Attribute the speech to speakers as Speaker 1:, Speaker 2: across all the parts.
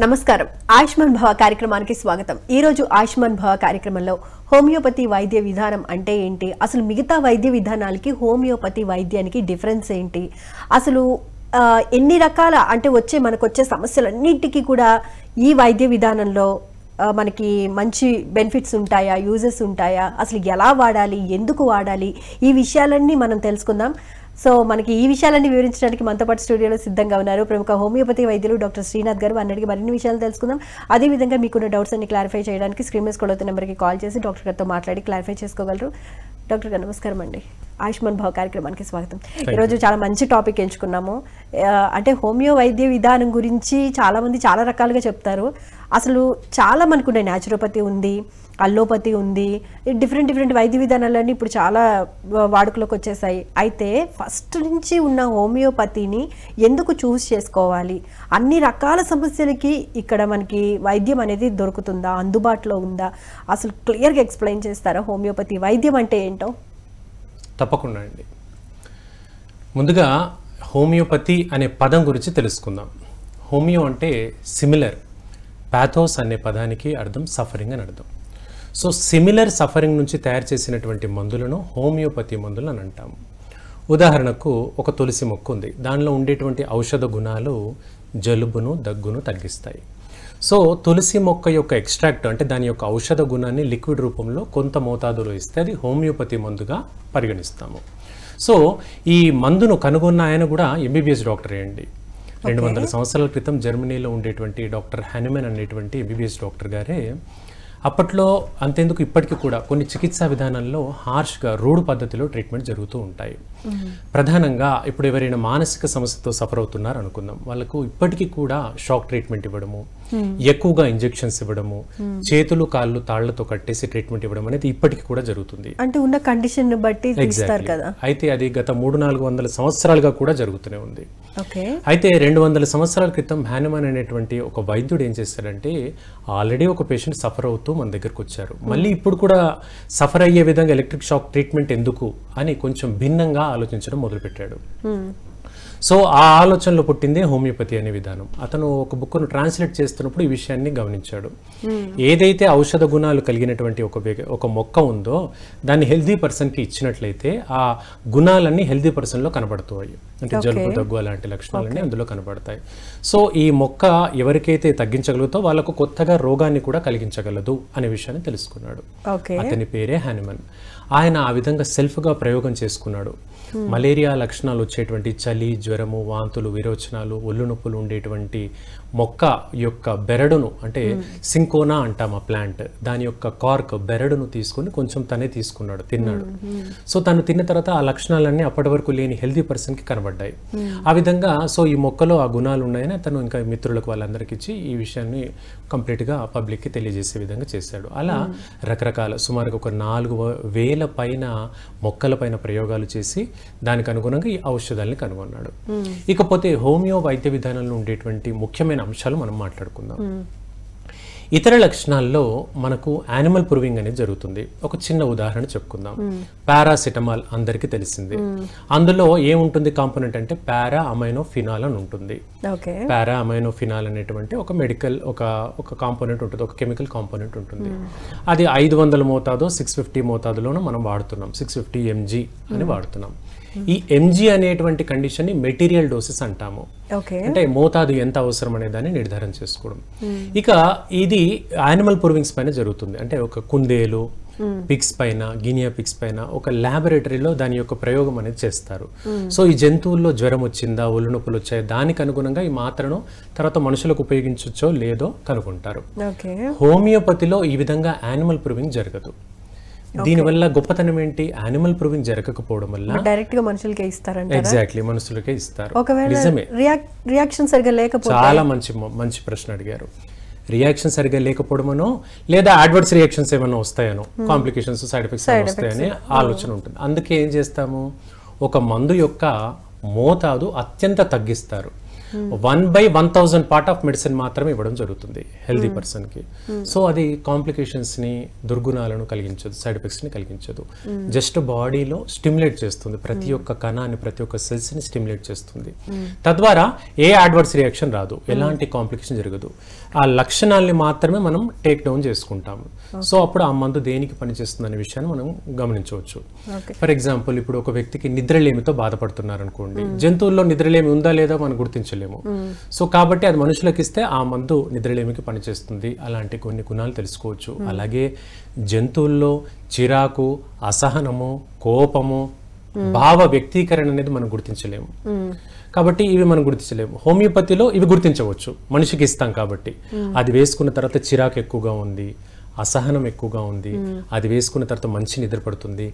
Speaker 1: నమస్కారం. ఆయుష్మాన్ భవ కార్యక్రమానికి స్వాగతం. ఈ రోజు ఆయుష్మాన్ భవ కార్యక్రమంలో హోమియోపతి వైద్య విధానం అంటే ఏంటి, అసలు మిగతా వైద్య విధానాలకి హోమియోపతి వైద్యానికి డిఫరెన్స్ ఏంటి, అసలు ఎన్ని రకాల అంటే మనకు వచ్చే సమస్యలన్నింటికి కూడా ఈ వైద్య విధానంలో మనకి మంచి బెనిఫిట్స్ ఉంటాయా, యూజెస్ ఉంటాయా, అసలు ఎలా వాడాలి, ఎందుకు వాడాలి, ఈ విషయాలన్నీ మనం తెలుసుకుందాం. సో మనకి ఈ విషయాలన్నీ వివరించడానికి మనతో పాటు స్టూడియోలో సిద్ధంగా ఉన్నారు ప్రముఖ హోమియోపతి వైద్యులు డాక్టర్ శ్రీనాథ్ గారు. అన్నిటికీ మరిన్ని విషయాలు తెలుసుకుందాం. అదేవిధంగా మీకున్న డౌట్స్ అన్ని క్లారిఫై చేయడానికి స్క్రీన్ మీద స్క్రోల్ అవుతున్న నెంబర్కి కాల్ చేసి డాక్టర్ గారితో మాట్లాడి క్లారిఫై చేసుకోగలరు. డాక్టర్ గారు నమస్కారం అండి. ఆయుష్మాన్ భవ కార్యక్రమానికి స్వాగతం. ఈరోజు చాలా మంచి టాపిక్ ఎంచుకున్నాము. అంటే హోమియో వైద్య విధానం గురించి చాలామంది చాలా రకాలుగా చెప్తారు. అసలు చాలా మనకు ఉన్నాయి, న్యాచురోపతి ఉంది, అల్లోపతి ఉంది, డిఫరెంట్ వైద్య విధానాలన్నీ ఇప్పుడు చాలా వాడుకలోకి వచ్చేసాయి. అయితే ఫస్ట్ నుంచి ఉన్న హోమియోపతిని ఎందుకు చూస్ చేసుకోవాలి, అన్ని రకాల సమస్యలకి ఇక్కడ మనకి వైద్యం అనేది దొరుకుతుందా, అందుబాటులో ఉందా, అసలు క్లియర్గా ఎక్స్ప్లెయిన్ చేస్తారా హోమియోపతి వైద్యం అంటే ఏంటో?
Speaker 2: తప్పకుండా అండి. ముందుగా హోమియోపతి అనే పదం గురించి తెలుసుకుందాం. హోమియో అంటే సిమిలర్, పాథోస్ అనే పదానికి అర్థం సఫరింగ్ అని అర్థం. సో సిమిలర్ సఫరింగ్ నుంచి తయారు చేసినటువంటి మందులను హోమియోపతి మందులు అని అంటాము. ఉదాహరణకు ఒక తులసి మొక్క ఉంది, దానిలో ఉండేటువంటి ఔషధ గుణాలు జలుబును దగ్గును తగ్గిస్తాయి. సో తులసి మొక్క యొక్క ఎక్స్ట్రాక్ట్ అంటే దాని యొక్క ఔషధ గుణాన్ని లిక్విడ్ రూపంలో కొంత మోతాదులో ఇస్తే అది హోమియోపతి మందుగా పరిగణిస్తాము. సో ఈ మందును కనుగొన్న ఆయన కూడా ఎంబీబీఎస్ డాక్టరే అండి. 200 సంవత్సరాల క్రితం జర్మనీలో ఉండేటువంటి డాక్టర్ హ్యానిమన్ అనేటువంటి ఎంబీబీఎస్ డాక్టర్ గారే అప్పట్లో, అంతేందుకు ఇప్పటికీ కూడా కొన్ని చికిత్సా విధానాల్లో హార్ష్గా రూఢ పద్ధతిలో ట్రీట్మెంట్ జరుగుతూ ఉంటాయి. ప్రధానంగా ఇప్పుడు ఎవరైనా మానసిక సమస్యతో సఫర్ అవుతున్నారు అనుకుందాం, వాళ్ళకు ఇప్పటికీ కూడా షాక్ ట్రీట్మెంట్ ఇవ్వడము, ఎక్కువగా ఇంజెక్షన్స్ ఇవ్వడము, చేతులు కాళ్ళు తాళ్లతో కట్టేసి ట్రీట్మెంట్ ఇవ్వడం అనేది ఇప్పటికీ కూడా జరుగుతుంది.
Speaker 1: అంటే ఉన్న కండిషన్ బట్టి తీస్తారు కదా.
Speaker 2: అయితే అది గత 300-400 సంవత్సరాలుగా కూడా జరుగుతూనే ఉంది. అయితే 200 సంవత్సరాల క్రితం హ్యానిమన్ అనేటువంటి ఒక వైద్యుడు ఏం చేశాడంటే, ఆల్రెడీ ఒక పేషెంట్ సఫర్ అవుతూ మన దగ్గరకు వచ్చారు, మళ్ళీ ఇప్పుడు కూడా సఫర్ అయ్యే విధంగా ఎలక్ట్రిక్ షాక్ ట్రీట్మెంట్ ఎందుకు అని కొంచెం భిన్నంగా ఆలోచించడం మొదలుపెట్టాడు. సో ఆ ఆలోచనలో పుట్టిందే హోమియోపతి అనే విధానం. అతను ఒక బుక్ను ట్రాన్స్లేట్ చేస్తున్నప్పుడు ఈ విషయాన్ని గమనించాడు. ఏదైతే ఔషధ గుణాలు కలిగినటువంటి ఒక మొక్క ఉందో దాన్ని హెల్దీ పర్సన్కి ఇచ్చినట్లయితే ఆ గుణాలన్నీ హెల్దీ పర్సన్లో కనబడుతాయి. అంటే జలుబు దగ్గు అలాంటి లక్షణాలన్నీ అందులో కనబడతాయి. సో ఈ మొక్క ఎవరికైతే తగ్గించగలుగుతో వాళ్ళకు కొత్తగా రోగాన్ని కూడా కలిగించగలదు అనే విషయాన్ని తెలుసుకున్నాడు. అతని పేరే హ్యానిమన్. ఆయన ఆ విధంగా సెల్ఫ్గా ప్రయోగం చేసుకున్నాడు. మలేరియా లక్షణాలు వచ్చేటువంటి చలి, జ్వరము, వాంతులు, విరోచనాలు, ఒళ్ళు నొప్పులు ఉండేటువంటి మొక్క యొక్క బెరడును, అంటే సింకోనా అంటాం ఆ ప్లాంట్, దాని యొక్క కార్క్ బెరడును తీసుకుని కొంచెం తనే తీసుకున్నాడు, తిన్నాడు. సో తను తిన్న తర్వాత ఆ లక్షణాలన్నీ అప్పటి వరకు లేని హెల్దీ పర్సన్కి కనబడ్డాయి. ఆ విధంగా సో ఈ మొక్కలో ఆ గుణాలు ఉన్నాయని అతను ఇంకా మిత్రులకు వాళ్ళందరికీ ఇచ్చి ఈ విషయాన్ని కంప్లీట్గా పబ్లిక్కి తెలియజేసే విధంగా చేశాడు. అలా రకరకాల సుమారుగా ఒక 4000 పైన మొక్కల పైన ప్రయోగాలు చేసి దానికి అనుగుణంగా ఈ ఔషధాలని కనుగొన్నాడు. ఇకపోతే హోమియో వైద్య విధానంలో ఉండేటువంటి ముఖ్యమైన అంశాలు మనం మాట్లాడుకుందాం. ఇతర లక్షణాల్లో మనకు యానిమల్ ప్రూవింగ్ అనేది జరుగుతుంది. ఒక చిన్న ఉదాహరణ చెప్పుకుందాం. పారాసిటమాల్ అందరికీ తెలిసింది. అందులో ఏముంటుంది కాంపోనెంట్ అంటే పారా అమైనో ఫినాల్ అని ఉంటుంది. పారా అమైనో ఫినాల్ అనేటువంటి ఒక మెడికల్ ఒక కాంపోనెంట్ ఉంటుంది, ఒక కెమికల్ కాంపోనెంట్ ఉంటుంది. అది 500 మోతాదు 650 మోతాదులోనూ మనం వాడుతున్నాం. 650 mg అని వాడుతున్నాం. ఈ ఎంజీ అనేటువంటి కండిషన్ ని మెటీరియల్ డోసెస్ అంటాము. అంటే మోతాదు ఎంత అవసరం అనే దాన్ని నిర్ధారణ చేసుకోవడం. ఇక ఇది యానిమల్ ప్రూవింగ్స్ పైన జరుగుతుంది. అంటే ఒక కుందేలు పిగ్స్ పైన, గినియా పిగ్స్ పైన ఒక ల్యాబొరేటరీలో దాని యొక్క ప్రయోగం అనేది చేస్తారు. సో ఈ జంతువుల్లో జ్వరం వచ్చిందా, ఒళ్ళు నొప్పులు వచ్చాయి, దానికి అనుగుణంగా ఈ మాత్రను తర్వాత మనుషులకు ఉపయోగించవచ్చో లేదో కనుగొంటారు. హోమియోపతిలో ఈ విధంగా యానిమల్ ప్రూవింగ్ జరగదు. దీనివల్ల గొప్పతనం ఏంటి, యానిమల్ ప్రూవింగ్ జరగకపోవడం వల్ల
Speaker 1: డైరెక్ట్ గా మనుషులకే ఇస్తారంట.
Speaker 2: ఎగ్జాక్ట్లీ, మనుషులకే ఇస్తారు.
Speaker 1: నిజమే. రియాక్షన్ సరిగా లేకపోతే,
Speaker 2: చాలా మంచి ప్రశ్న అడిగారు. రియాక్షన్ సరిగా లేకపోవడమనో లేదా అడ్వర్స్ రియాక్షన్స్ ఏమైనా వస్తాయనో, కాంప్లికేషన్స్, సైడ్ ఎఫెక్ట్స్ వస్తాయని ఆలోచన ఉంటుంది. అందుకే ఏం చేస్తాము, ఒక మందు యొక్క మోతాదు అత్యంత తగ్గిస్తారు. 1/1000 పార్ట్ ఆఫ్ మెడిసిన్ మాత్రమే ఇవ్వడం జరుగుతుంది హెల్దీ పర్సన్కి. సో అది కాంప్లికేషన్స్ని, దుర్గుణాలను కలిగించదు, సైడ్ ఎఫెక్ట్స్ని కలిగించదు. జస్ట్ బాడీలో స్టిమ్యులేట్ చేస్తుంది, ప్రతి ఒక్క కణాన్ని, ప్రతి ఒక్క సెల్స్ని స్టిమ్యులేట్ చేస్తుంది. తద్వారా ఏ అడ్వర్స్ రియాక్షన్ రాదు, ఎలాంటి కాంప్లికేషన్ జరగదు. ఆ లక్షణాలని మాత్రమే మనం టేక్ డౌన్ చేసుకుంటాము. సో అప్పుడు ఆ మందు దేనికి పనిచేస్తుంది అనే విషయాన్ని మనం గమనించవచ్చు. ఫర్ ఎగ్జాంపుల్, ఇప్పుడు ఒక వ్యక్తికి నిద్రలేమితో బాధపడుతున్నారు అనుకోండి, జంతువుల్లో నిద్రలేమి ఉందా లేదా మనం గుర్తించలేము. సో కాబట్టి అది మనుషులకు ఇస్తే ఆ మందు నిద్రలేమికి పనిచేస్తుంది. అలాంటి కొన్ని గుణాలు తెలుసుకోవచ్చు. అలాగే జంతువుల్లో చిరాకు, అసహనము, కోపము, భావ వ్యక్తీకరణ అనేది మనం గుర్తించలేము. కాబట్టి ఇవి మనం గుర్తించలేము. హోమియోపతిలో ఇవి గుర్తించవచ్చు, మనిషికి ఇస్తాం కాబట్టి. అది వేసుకున్న తర్వాత చిరాకు ఎక్కువగా ఉంది, అసహనం ఎక్కువగా ఉంది, అది వేసుకున్న తర్వాత మంచి నిద్ర పడుతుంది,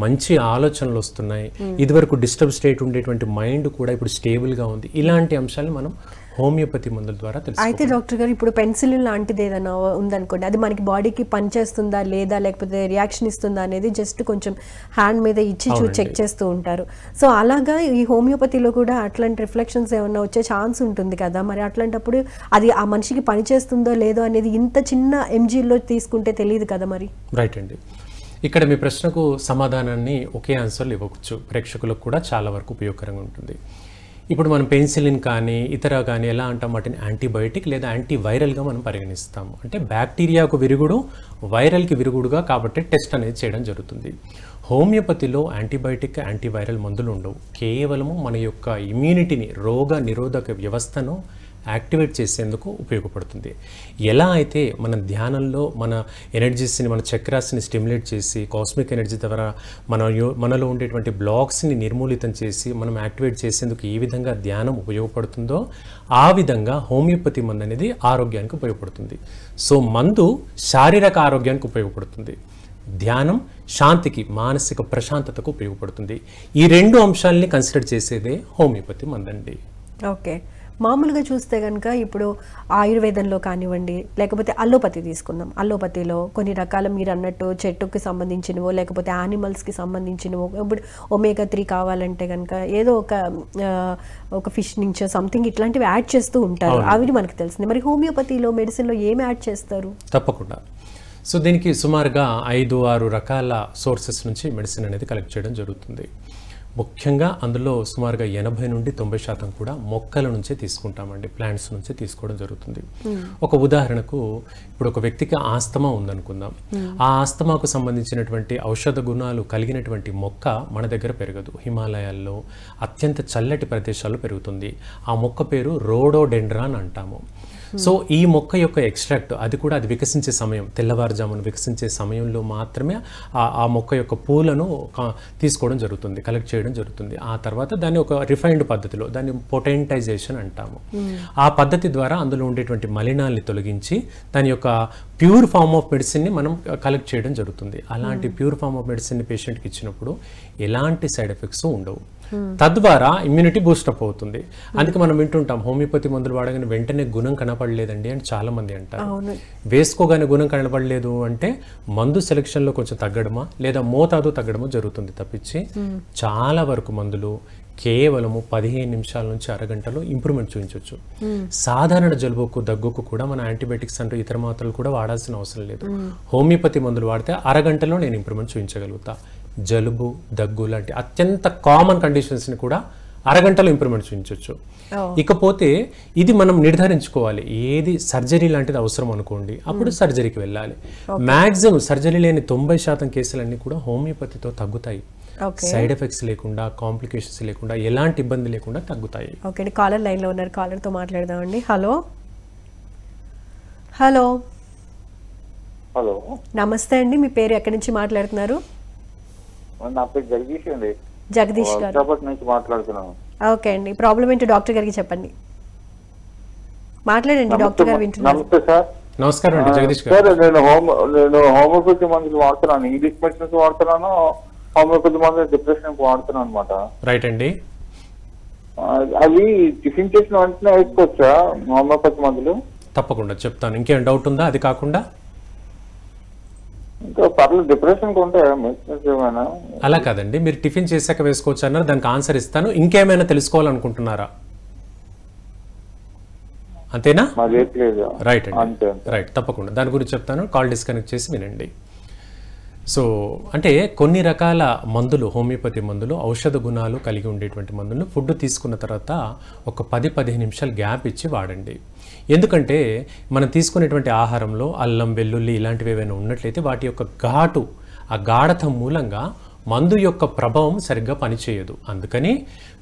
Speaker 2: మంచి ఆలోచనలు వస్తున్నాయి, ఇదివరకు డిస్టర్బ్ స్టేట్ ఉండేటువంటి మైండ్ కూడా ఇప్పుడు స్టేబుల్గా ఉంది. ఇలాంటి అంశాలను మనం హోమియోపతి మందుల ద్వారా తెలుసు.
Speaker 1: అయితే డాక్టర్ గారు, ఇప్పుడు పెన్సిలిన్ లాంటిది ఏదైనా ఉందనుకోండి, అది మనకి బాడీకి పనిచేస్తుందా లేదా, లేకపోతే రియాక్షన్ ఇస్తుందా అనేది జస్ట్ కొంచెం హ్యాండ్ మీద ఇచ్చి చెక్ చేస్తూ ఉంటారు. సో అలాగా ఈ హోమియోపతిలో కూడా అట్లాంటి రిఫ్లెక్షన్స్ ఏమన్నా వచ్చే ఛాన్స్ ఉంటుంది కదా, మరి అట్లాంటప్పుడు అది ఆ మనిషికి పనిచేస్తుందో లేదో అనేది ఇంత చిన్న ఎంజీలో తీసుకుంటే తెలియదు కదా మరి.
Speaker 2: రైట్ అండి. ఇక్కడ మీ ప్రశ్నకు సమాధానాన్ని ఒకే ఆన్సర్లు ఇవ్వవచ్చు, ప్రేక్షకులకు కూడా చాలా వరకు ఉపయోగకరంగా ఉంటుంది. ఇప్పుడు మనం పెన్సిలిన్ కానీ ఇతర కానీ ఎలా అంటాం, వాటిని యాంటీబయోటిక్ లేదా యాంటీవైరల్గా మనం పరిగణిస్తాము. అంటే బ్యాక్టీరియాకు విరుగుడు, వైరల్కి విరుగుడుగా కాబట్టి టెస్ట్ అనేది చేయడం జరుగుతుంది. హోమియోపతిలో యాంటీబయోటిక్, యాంటీవైరల్ మందులు ఉండవు. కేవలము మన యొక్క ఇమ్యూనిటీని, రోగ నిరోధక వ్యవస్థను యాక్టివేట్ చేసేందుకు ఉపయోగపడుతుంది. ఎలా అయితే మన ధ్యానంలో మన ఎనర్జీస్ని, మన చక్రాస్ని స్టిమ్యులేట్ చేసి కాస్మిక్ ఎనర్జీ ద్వారా మనలో ఉండేటువంటి బ్లాక్స్ని నిర్మూలితం చేసి మనం యాక్టివేట్ చేసేందుకు ఏ విధంగా ధ్యానం ఉపయోగపడుతుందో ఆ విధంగా హోమియోపతి మందు అనేది ఆరోగ్యానికి ఉపయోగపడుతుంది. సో మందు శారీరక ఆరోగ్యానికి ఉపయోగపడుతుంది, ధ్యానం శాంతికి, మానసిక ప్రశాంతతకు ఉపయోగపడుతుంది. ఈ రెండు అంశాలని కన్సిడర్ చేసేదే హోమియోపతి మందండి.
Speaker 1: ఓకే. మామూలుగా చూస్తే కనుక ఇప్పుడు ఆయుర్వేదంలో కానివ్వండి, లేకపోతే అల్లోపతి తీసుకుందాం. అల్లోపతిలో కొన్ని రకాల మీరు అన్నట్టు చెట్టుకి సంబంధించినవో లేకపోతే యానిమల్స్కి సంబంధించినవో, ఇప్పుడు ఒమేగా 3 కావాలంటే కనుక ఏదో ఒక ఫిష్ నుంచి సంథింగ్ ఇట్లాంటివి యాడ్ చేస్తూ ఉంటారు, అవి మనకు తెలిసింది. మరి హోమియోపతిలో, మెడిసిన్లో ఏమి యాడ్ చేస్తారు?
Speaker 2: తప్పకుండా. సో దీనికి సుమారుగా 5-6 రకాల సోర్సెస్ నుంచి మెడిసిన్ అనేది కలెక్ట్ చేయడం జరుగుతుంది. ముఖ్యంగా అందులో సుమారుగా 80 నుండి 90% కూడా మొక్కల నుంచే తీసుకుంటామండి, ప్లాంట్స్ నుంచే తీసుకోవడం జరుగుతుంది. ఒక ఉదాహరణకు, ఇప్పుడు ఒక వ్యక్తికి ఆస్తమా ఉందనుకుందాం. ఆ ఆస్తమాకు సంబంధించినటువంటి ఔషధ గుణాలు కలిగినటువంటి మొక్క మన దగ్గర పెరగదు. హిమాలయాల్లో అత్యంత చల్లటి ప్రదేశాల్లో పెరుగుతుంది. ఆ మొక్క పేరు రోడోడెండ్రాన్ అంటాము. సో ఈ మొక్క యొక్క ఎక్స్ట్రాక్ట్, అది కూడా అది వికసించే సమయం, తెల్లవారుజామున వికసించే సమయంలో మాత్రమే ఆ మొక్క యొక్క పూలను తీసుకోవడం జరుగుతుంది, కలెక్ట్ చేయడం జరుగుతుంది. ఆ తర్వాత దాన్ని ఒక రిఫైన్డ్ పద్ధతిలో, దాన్ని పొటెంటైజేషన్ అంటాము. ఆ పద్ధతి ద్వారా అందులో ఉండేటువంటి మలినాల్ని తొలగించి దాని యొక్క ప్యూర్ ఫార్మ్ ఆఫ్ మెడిసిన్ని మనం కలెక్ట్ చేయడం జరుగుతుంది. అలాంటి ప్యూర్ ఫార్మ్ ఆఫ్ మెడిసిన్ని పేషెంట్కి ఇచ్చినప్పుడు ఎలాంటి సైడ్ ఎఫెక్ట్స్ ఉండవు. తద్వారా ఇమ్యూనిటీ బూస్టప్ అవుతుంది. అందుకే మనం వింటుంటాం, హోమియోపతి మందులు వాడగానే వెంటనే గుణం కనపడలేదండి అని చాలా మంది అంటారు. వేసుకోగానే గుణం కనపడలేదు అంటే మందు సెలెక్షన్లో కొంచెం తగ్గడమా లేదా మోతాదు తగ్గడమో జరుగుతుంది తప్పించి చాలా వరకు మందులు కేవలము 15 నిమిషాల నుంచి అరగంటలో ఇంప్రూవ్మెంట్ చూపించవచ్చు. సాధారణ జలుబుకు, దగ్గుకు కూడా మన యాంటీబయాటిక్స్ అంటూ ఇతర మాత్రలు కూడా వాడాల్సిన అవసరం లేదు. హోమియోపతి మందులు వాడితే అరగంటలో నేను ఇంప్రూవ్మెంట్ చూపించగలుగుతా. జలుబు, దగ్గు లాంటి అత్యంత కామన్ కండిషన్స్ని కూడా అరగంటలో ఇంప్రూవ్మెంట్ చూపించవచ్చు. ఇకపోతే ఇది మనం నిర్ధారించుకోవాలి, ఏది సర్జరీ లాంటిది అవసరం అనుకోండి, అప్పుడు సర్జరీకి వెళ్ళాలి. మ్యాక్సిమం సర్జరీ లేని 90% కేసులన్నీ కూడా హోమియోపతితో తగ్గుతాయి. సైడ్ ఎఫెక్ట్స్ లేకుండా, కాంప్లికేషన్స్ లేకుండా, ఎలాంటి ఇబ్బంది లేకుండా తగ్గుతాయి.
Speaker 1: ఓకే, కాలర్ లైన్లో ఉన్నారు, కాలర్తో మాట్లాడదామండి. హలో హలో
Speaker 3: హలో
Speaker 1: నమస్తే అండి, మీ పేరు ఎక్కడి నుంచి మాట్లాడుతున్నారు?
Speaker 3: నా పేరు జగదీష్ అండి.
Speaker 1: జగదీష్ గారు
Speaker 3: హైదరాబాద్ నుంచి మాట్లాడుతున్నాను.
Speaker 1: ఓకే అండి, ప్రాబ్లం ఏంటో డాక్టర్ గారికి చెప్పండి, మాట్లాడండి, డాక్టర్ గారు వింటున్నారు.
Speaker 3: నమస్తే సార్.
Speaker 2: నమస్కారం అండి జగదీష్ గారు.
Speaker 3: సార్, నేను హోమియోపతి మందులు వాడుతున్నాను, ఇంగ్లీష్ మెడిసిన్స్ వాడుతున్నాను, హోమియోపతి మందులు డిప్రెషన్ వాడుతున్నాను అనమాట.
Speaker 2: రైట్ అండి.
Speaker 3: అవి టిఫిన్ చేసిన వెంటనే వేసుకోవచ్చా హోమియోపతి మందులు?
Speaker 2: తప్పకుండా చెప్తాను. ఇంకేం డౌట్ ఉందా? అది కాకుండా
Speaker 3: ఇంకా పర్లేదు, డిప్రెషన్ ఉంటాయా మెడిసిన్స్ ఏమైనా?
Speaker 2: అలా కాదండి, మీరు టిఫిన్ చేశాక వేసుకోవచ్చు అన్నారు, దానికి ఆన్సర్ ఇస్తాను. ఇంకేమైనా తెలుసుకోవాలనుకుంటున్నారా? అంతేనా? రైట్
Speaker 3: అంతే.
Speaker 2: అండి, రైట్, తప్పకుండా దాని గురించి చెప్తాను, కాల్ డిస్కనెక్ట్ చేసి వినండి. సో అంటే కొన్ని రకాల మందులు, హోమియోపతి మందులు ఔషధ గుణాలు కలిగి ఉండేటువంటి మందులను ఫుడ్ తీసుకున్న తర్వాత ఒక 10-15 నిమిషాలు గ్యాప్ ఇచ్చి వాడండి. ఎందుకంటే మనం తీసుకునేటువంటి ఆహారంలో అల్లం, వెల్లుల్లి ఇలాంటివి ఏవైనా ఉన్నట్లయితే వాటి యొక్క ఘాటు, ఆ గాఢత మూలంగా మందు యొక్క ప్రభావం సరిగ్గా పనిచేయదు. అందుకని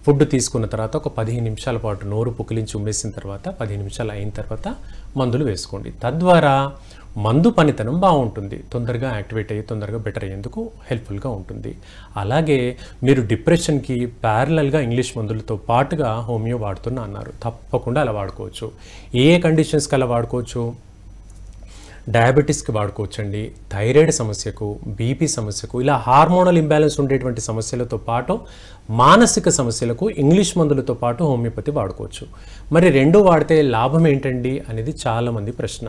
Speaker 2: ఫుడ్ తీసుకున్న తర్వాత ఒక 15 నిమిషాల పాటు నోరు పుకిలించి ఉమ్మేసిన తర్వాత 15 నిమిషాలు అయిన తర్వాత మందులు వేసుకోండి. తద్వారా మందు పనితనం బాగుంటుంది, తొందరగా యాక్టివేట్ అయ్యి తొందరగా బెటర్ అయ్యేందుకు హెల్ప్ఫుల్గా ఉంటుంది. అలాగే మీరు డిప్రెషన్కి ప్యారలల్గా ఇంగ్లీష్ మందులతో పాటుగా హోమియో వాడుతున్నా అన్నారు, తప్పకుండా అలా వాడుకోవచ్చు. ఏ కండిషన్స్కి అలా వాడుకోవచ్చు? డయాబెటీస్కి వాడుకోవచ్చండి, థైరాయిడ్ సమస్యకు, బీపీ సమస్యకు, ఇలా హార్మోనల్ ఇంబ్యాలెన్స్ ఉండేటువంటి సమస్యలతో పాటు మానసిక సమస్యలకు ఇంగ్లీష్ మందులతో పాటు హోమియోపతి వాడుకోవచ్చు. మరి రెండు వాడితే లాభం ఏంటండి అనేది చాలామంది ప్రశ్న.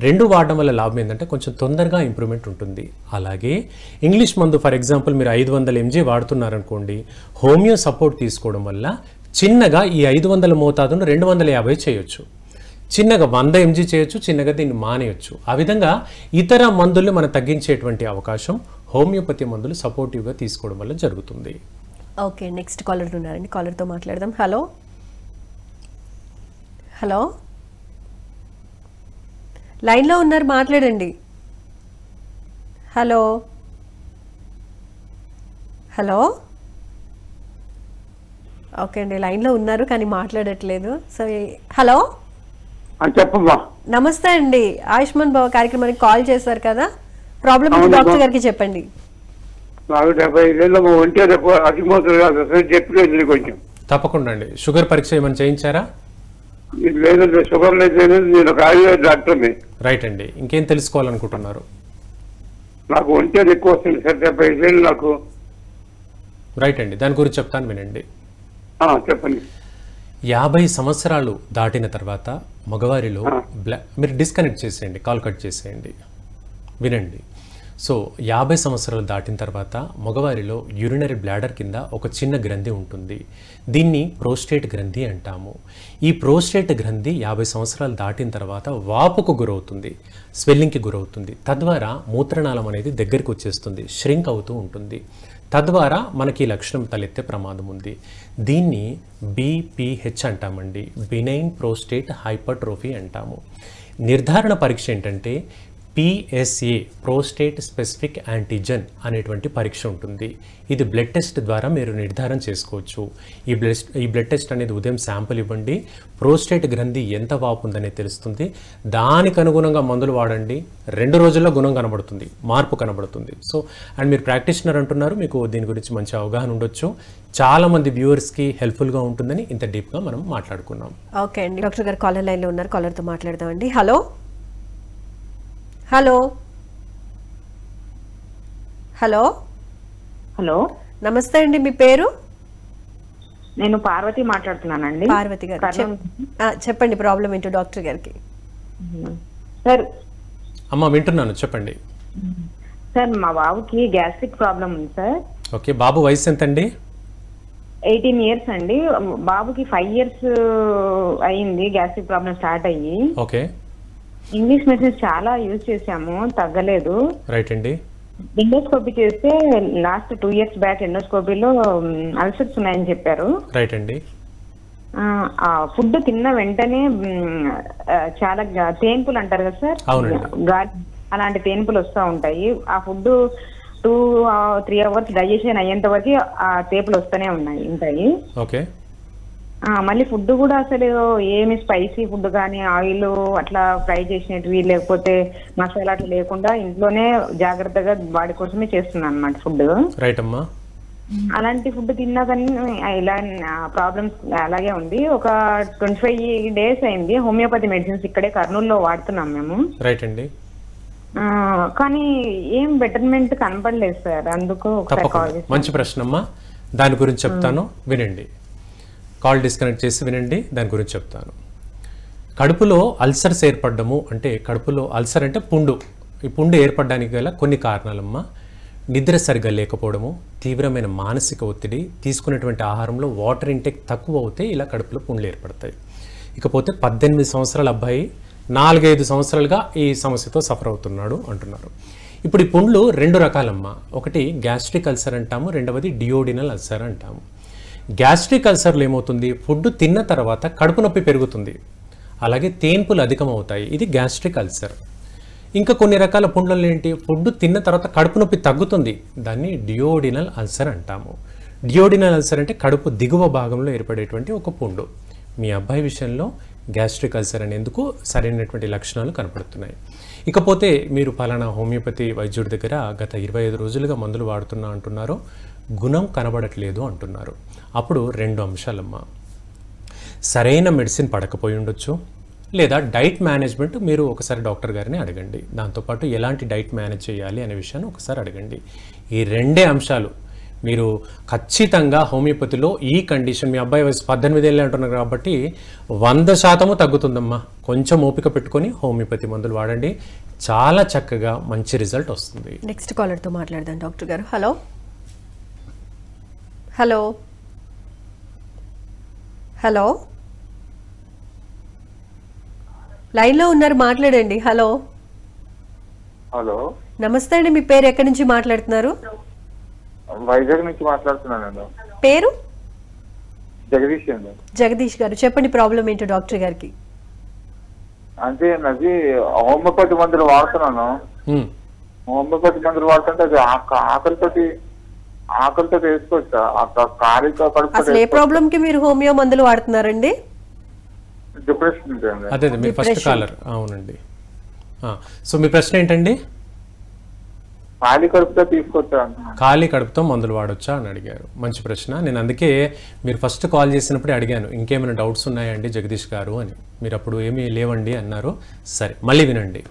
Speaker 2: రెండు వాడడం వల్ల లాభం ఏంటంటే కొంచెం తొందరగా ఇంప్రూవ్మెంట్ ఉంటుంది. అలాగే ఇంగ్లీష్ మందు ఫర్ ఎగ్జాంపుల్ మీరు 500 mg వాడుతున్నారనుకోండి, హోమియో సపోర్ట్ తీసుకోవడం వల్ల చిన్నగా ఈ 500 మోతాదును 250 చేయొచ్చు, చిన్నగా 100 mg చేయొచ్చు, చిన్నగా దీన్ని మానేయొచ్చు. ఆ విధంగా ఇతర మందులు మనం తగ్గించేటువంటి అవకాశం హోమియోపతి మందులు సపోర్టివ్గా తీసుకోవడం వల్ల జరుగుతుంది.
Speaker 1: ఓకే, నెక్స్ట్ కాలర్ ఉన్నారండి, కాలర్తో మాట్లాడదాం. హలో హలో, లైన్లో ఉన్నారు, మాట్లాడండి. హలో హలో, ఓకే అండి, లైన్లో ఉన్నారు కానీ మాట్లాడట్లేదు. సో హలో
Speaker 4: చెప్పమ్మా.
Speaker 1: నమస్తే అండి, ఆయుష్మాన్ భవ కార్యక్రమానికి కాల్ చేశారు కదా, ప్రాబ్లం డాక్టర్ గారికి చెప్పండి.
Speaker 4: నాకు 75 ఏళ్ళ ఒంటి అతిమోతులు చెప్పలేదు కొంచెం.
Speaker 2: తప్పకుండా అండి. షుగర్ పరీక్ష ఏమైనా చేయించారా?
Speaker 4: లేదండి, షుగర్ లేదు. నేను ఒక ఆయుర్వేద డాక్టర్ని.
Speaker 2: రైట్ అండి, ఇంకేం తెలుసుకోవాలనుకుంటున్నారు?
Speaker 4: నాకు ఒంటి ఎక్కువ వస్తుంది సార్, 75 ఏళ్ళు నాకు.
Speaker 2: రైట్ అండి, దాని గురించి చెప్తాను వినండి.
Speaker 4: చెప్పండి.
Speaker 2: 50 సంవత్సరాలు దాటిన తర్వాత మగవారిలో మీరు డిస్కనెక్ట్ చేసేయండి, కాల్ కట్ చేసేయండి, వినండి. సో 50 సంవత్సరాలు దాటిన తర్వాత మగవారిలో యూరినరీ బ్లాడర్ కింద ఒక చిన్న గ్రంథి ఉంటుంది. దీన్ని ప్రోస్టేట్ గ్రంథి అంటాము. ఈ ప్రోస్టేట్ గ్రంథి 50 సంవత్సరాలు దాటిన తర్వాత వాపుకు గురవుతుంది, స్వెల్లింగ్కి గురవుతుంది. తద్వారా మూత్రనాళం అనేది దగ్గరికి వచ్చేస్తుంది, ష్రింక్ అవుతూ ఉంటుంది. తద్వారా మనకి లక్షణం తలెత్తే ప్రమాదం ఉంది. దీన్ని BPH అంటామండి, బినైన్ ప్రోస్టేట్ హైపర్ట్రోఫీ అంటాము. నిర్ధారణ పరీక్ష ఏంటంటే PSA, ప్రోస్టేట్ స్పెసిఫిక్ యాంటీజెన్ అనేటువంటి పరీక్ష ఉంటుంది. ఇది బ్లడ్ టెస్ట్ ద్వారా మీరు నిర్ధారణ చేసుకోవచ్చు. ఈ బ్లడ్ టెస్ట్ అనేది ఉదయం శాంపుల్ ఇవ్వండి, ప్రోస్టేట్ గ్రంథి ఎంత వాపు ఉందనే తెలుస్తుంది. దానికి అనుగుణంగా మందులు వాడండి, 2 రోజుల్లో గుణం కనబడుతుంది, మార్పు కనబడుతుంది. సో అండ్ మీరు ప్రాక్టీషనర్ అంటున్నారు, మీకు దీని గురించి మంచి అవగాహన ఉండొచ్చు. చాలామంది వ్యూవర్స్కి హెల్ప్ఫుల్గా ఉంటుందని ఇంత డీప్గా మనం మాట్లాడుకున్నాం.
Speaker 1: ఓకే అండి, డాక్టర్ గారు కాలర్ లైన్లో ఉన్నారు, కాలర్తో మాట్లాడదామండి. హలో హలో హలో
Speaker 5: హలో,
Speaker 1: నమస్తే అండి, మీ పేరు?
Speaker 5: నేను పార్వతి మాట్లాడుతున్నానండి.
Speaker 1: పార్వతి గారు చెప్పండి, ప్రాబ్లం ఏంటో డాక్టర్ గారికి.
Speaker 5: సార్
Speaker 2: అమ్మ వింటున్నాను, చెప్పండి.
Speaker 5: సార్ మా బాబుకి గ్యాస్ట్రిక్ ప్రాబ్లం ఉంది సార్.
Speaker 2: ఓకే, బాబు వయసు ఎంతండి?
Speaker 5: 18 years అండి. బాబుకి 5 years అయింది గ్యాస్ట్రిక్ ప్రాబ్లం స్టార్ట్ అయ్యి.
Speaker 2: ఓకే,
Speaker 5: ఇంగ్లీష్ మెడిసిన్స్ చాలా యూజ్ చేసాము, తగ్గలేదు.
Speaker 2: రైట్ అండి.
Speaker 5: ఎండోస్కోపీ చేస్తే లాస్ట్ 2 years బ్యాక్ ఎండోస్కోపీలో అల్సర్స్ ఉన్నాయని చెప్పారు.
Speaker 2: రైట్ అండి.
Speaker 5: ఫుడ్ తిన్న వెంటనే చాలా తేన్పులు అంటారు కదా సార్, అలాంటి తేన్పులు వస్తూ ఉంటాయి. ఆ ఫుడ్ 2-3 hours డైజెషన్ అయ్యేంత వరకు ఆ తేపులు వస్తూనే ఉంటాయి.
Speaker 2: ఓకే.
Speaker 5: మళ్ళీ ఫుడ్ కూడా అసలు ఏమి స్పైసీ ఫుడ్ కానీ ఆయిల్ అట్లా ఫ్రై చేసినవి లేకపోతే మసాలా అట్లా లేకుండా ఇంట్లోనే జాగ్రత్తగా వాడి కోసమే చేస్తున్నాను అన్నమాట ఫుడ్.
Speaker 2: రైట్ అమ్మా.
Speaker 5: అలాంటి ఫుడ్ తిన్నా కానీ ఇలా ప్రాబ్లమ్స్ అలాగే ఉంది. ఒక 25 days అయింది. హోమియోపతి మెడిసిన్స్ ఇక్కడే కర్నూలులో వాడుతున్నాం మేము.
Speaker 2: రైట్ అండి.
Speaker 5: కానీ ఏం బెటర్మెంట్ కనపడలేదు సార్, అందుకు
Speaker 2: మంచి ప్రశ్న అమ్మా, దాని గురించి చెప్తాను వినండి. కాల్ డిస్కనెక్ట్ చేసి వినండి, దాని గురించి చెప్తాను. కడుపులో అల్సర్స్ ఏర్పడము అంటే, కడుపులో అల్సర్ అంటే పుండు, ఈ పుండు ఏర్పడడానికి గల కొన్ని కారణాలమ్మా. నిద్ర సరిగ్గా లేకపోవడము, తీవ్రమైన మానసిక ఒత్తిడి, తీసుకునేటువంటి ఆహారంలో వాటర్ ఇంటేక్ తక్కువ అవుతే ఇలా కడుపులో పుండ్లు ఏర్పడతాయి. ఇకపోతే 18 సంవత్సరాల అబ్బాయి 4-5 సంవత్సరాలుగా ఈ సమస్యతో సఫర్ అవుతున్నాడు అంటున్నారు. ఇప్పుడు ఈ పుండ్లు 2 రకాలమ్మా. ఒకటి గ్యాస్ట్రిక్ అల్సర్ అంటాము, రెండవది డియోడినల్ అల్సర్ అంటాము. గ్యాస్ట్రిక్ అల్సర్లు ఏమవుతుంది, ఫుడ్ తిన్న తర్వాత కడుపు నొప్పి పెరుగుతుంది, అలాగే తేన్పులు అధికమవుతాయి. ఇది గ్యాస్ట్రిక్ అల్సర్. ఇంకా కొన్ని రకాల పుండ్లలో ఏంటి, ఫుడ్ తిన్న తర్వాత కడుపు నొప్పి తగ్గుతుంది, దాన్ని డియోడినల్ అల్సర్ అంటాము. డియోడినల్ అల్సర్ అంటే కడుపు దిగువ భాగంలో ఏర్పడేటువంటి ఒక పుండు. మీ అబ్బాయి విషయంలో గ్యాస్ట్రిక్ అల్సర్ అనేందుకు సరైనటువంటి లక్షణాలు కనపడుతున్నాయి. ఇకపోతే మీరు పలానా హోమియోపతి వైద్యుడి దగ్గర గత 25 రోజులుగా మందులు వాడుతున్నా అంటున్నారు, గుణం కనబడట్లేదు అంటున్నారు. అప్పుడు 2 అంశాలమ్మా. సరైన మెడిసిన్ పడకపోయి ఉండొచ్చు, లేదా డైట్ మేనేజ్మెంట్ మీరు ఒకసారి డాక్టర్ గారిని అడగండి. దాంతోపాటు ఎలాంటి డైట్ మేనేజ్ చేయాలి అనే విషయాన్ని ఒకసారి అడగండి. ఈ 2 అంశాలు మీరు ఖచ్చితంగా హోమియోపతిలో ఈ కండిషన్, మీ అబ్బాయి వయసు 18 ఏళ్ళే అంటున్నారు కాబట్టి 100% తగ్గుతుందమ్మా. కొంచెం ఓపిక పెట్టుకొని హోమియోపతి మందులు వాడండి, చాలా చక్కగా మంచి రిజల్ట్ వస్తుంది.
Speaker 1: నెక్స్ట్ కాలర్తో మాట్లాడదాం డాక్టర్ గారు. హలో హలో హలో, లైన్లో ఉన్నారు, మాట్లాడండి. హలో
Speaker 3: హలో,
Speaker 1: నమస్తే అండి, మీ పేరు ఎక్కడి నుంచి మాట్లాడుతున్నారు?
Speaker 3: వైజాగ్ నుంచి మాట్లాడుతున్నాను.
Speaker 1: పేరు?
Speaker 3: జగదీష్ అండి.
Speaker 1: జగదీష్ గారు, చెప్పండి ప్రాబ్లం ఏంటో డాక్టర్ గారికి.
Speaker 3: అంటే నాది హోమియోపతి మందులు వాడుతున్నాను. హోమియోపతి మందులు వాడుతుంటే అది ఆకలితో వేసుకోవచ్చా?
Speaker 1: అసలు ఏ ప్రాబ్లం కి మీరు హోమియో మందులు వాడుతున్నారండి?
Speaker 3: డిప్రెషన్.
Speaker 2: అదే మీ ఫస్ట్ కాలర్. అవునండి. సో మీ ప్రశ్న ఏంటండి?
Speaker 3: ఖాళీ కడుపుతో తీసుకొచ్చా,
Speaker 2: ఖాళీ కడుపుతో మందులు వాడొచ్చా అని అడిగారు. మంచి ప్రశ్న. నేను అందుకే మీరు ఫస్ట్ కాల్ చేసినప్పుడే అడిగాను, ఇంకేమైనా డౌట్స్ ఉన్నాయండి జగదీష్ గారు అని. మీరు అప్పుడు ఏమీ లేవండి అన్నారు. సరే, మళ్ళీ వినండి.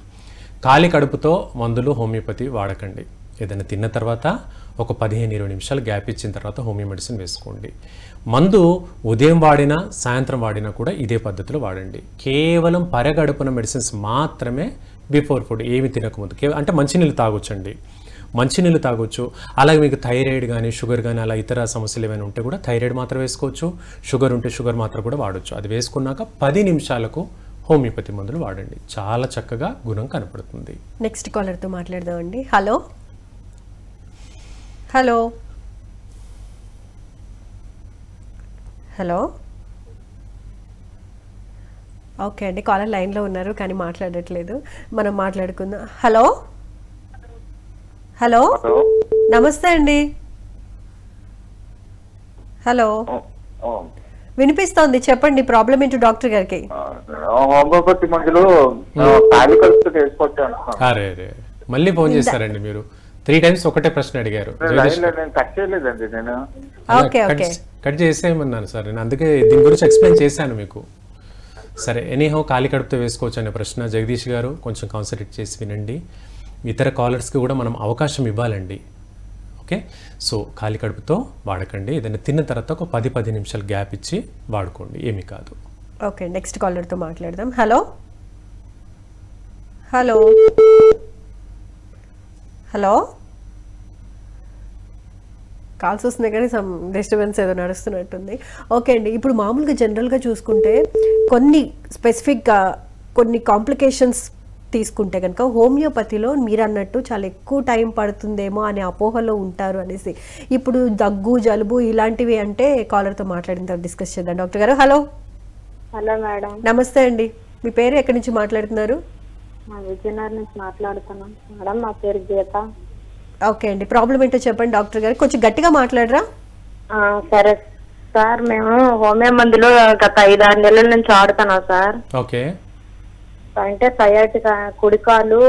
Speaker 2: ఖాళీ కడుపుతో మందులు హోమియోపతి వాడకండి. ఏదైనా తిన్న తర్వాత ఒక 15-20 నిమిషాలు గ్యాప్ ఇచ్చిన తర్వాత హోమియో మెడిసిన్ వేసుకోండి. మందు ఉదయం వాడినా సాయంత్రం వాడినా కూడా ఇదే పద్ధతిలో వాడండి. కేవలం పరగడుపున మెడిసిన్స్ మాత్రమే బిఫోర్ ఫుడ్, ఏమి తినకముందు. అంటే మంచినీళ్ళు తాగొచ్చండి, మంచినీళ్ళు తాగొచ్చు. అలాగే మీకు థైరాయిడ్ కానీ షుగర్ కానీ అలా ఇతర సమస్యలు ఏమైనా ఉంటే కూడా థైరాయిడ్ మాత్రం వేసుకోవచ్చు, షుగర్ ఉంటే షుగర్ మాత్రం కూడా వాడచ్చు. అది వేసుకున్నాక 10 నిమిషాలకు హోమియోపతి మందులు వాడండి, చాలా చక్కగా గుణం కనపడుతుంది.
Speaker 1: నెక్స్ట్ కాలర్తో మాట్లాడదామండి. హలో హలో హలో, ఓకే అండి, కాలర్ లైన్లో ఉన్నారు కానీ మాట్లాడట్లేదు, మనం మాట్లాడుకుందాం. హలో హలో, నమస్తే అండి. హలో, వినిపిస్తోంది, చెప్పండి ప్రాబ్లం ఏంటో డాక్టర్ గారికి.
Speaker 3: హోమియోపతి మందులు ఖాళీ కడుపుతో వేసుకోవచ్చు.
Speaker 2: అరే మళ్ళీ ఫోన్ చేస్తారండి మీరు. 3 టైమ్స్ ఒకటే ప్రశ్న అడిగారు. కట్ చేసేయమన్నాను సార్, నేను అందుకే దీని గురించి ఎక్స్ప్లెయిన్ చేశాను మీకు. సరే, ఎనీహౌ ఖాళీ కడుపుతో వేసుకోవచ్చు అనే ప్రశ్న జగదీష్ గారు కొంచెం కాన్సన్ట్రేట్ చేసి వినండి. ఇతర కాలర్స్కి కూడా మనం అవకాశం ఇవ్వాలండి. ఓకే, సో ఖాళీ కడుపుతో వాడకండి. ఏదైనా తిన్న తర్వాత ఒక 10 నిమిషాలు గ్యాప్ ఇచ్చి వాడుకోండి, ఏమీ కాదు.
Speaker 1: ఓకే, నెక్స్ట్ కాలర్తో మాట్లాడదాం. హలో హలో హలో, కాల్స్ వస్తున్నాయి కానీ సమ్ డిస్టర్బెన్స్ ఏదో నడుస్తున్నట్టుంది. ఓకే అండి, ఇప్పుడు మామూలుగా జనరల్గా చూసుకుంటే కొన్ని స్పెసిఫిక్గా కొన్ని కాంప్లికేషన్స్ తీసుకుంటే కనుక హోమియోపతిలో మీరు అన్నట్టు చాలా ఎక్కువ టైం పడుతుందేమో అనే అపోహలో ఉంటారు అనేసి. ఇప్పుడు దగ్గు జలుబు ఇలాంటివి అంటే కాలర్తో మాట్లాడిన తర్వాత డిస్కస్ చేద్దాం. డాక్టర్ గారు హలో.
Speaker 6: Hello madam.
Speaker 1: నమస్తే అండి, మీ పేరు ఎక్కడి నుంచి మాట్లాడుతున్నారు?
Speaker 6: విజయనగరం నుంచి మాట్లాడుతున్నాను మేడం, నా పేరు గీత.
Speaker 1: ఓకే అండి, ప్రాబ్లం ఏంటో చెప్పండి డాక్టర్ గారు, కొంచెం గట్టిగా మాట్లాడరా?
Speaker 6: సరే సార్, మేము హోమియో మందులు గత 5-6 నెలల నుంచి వాడుతున్నాం సార్.
Speaker 2: ఓకే.
Speaker 6: అంటే సయాటిక కుడికాలు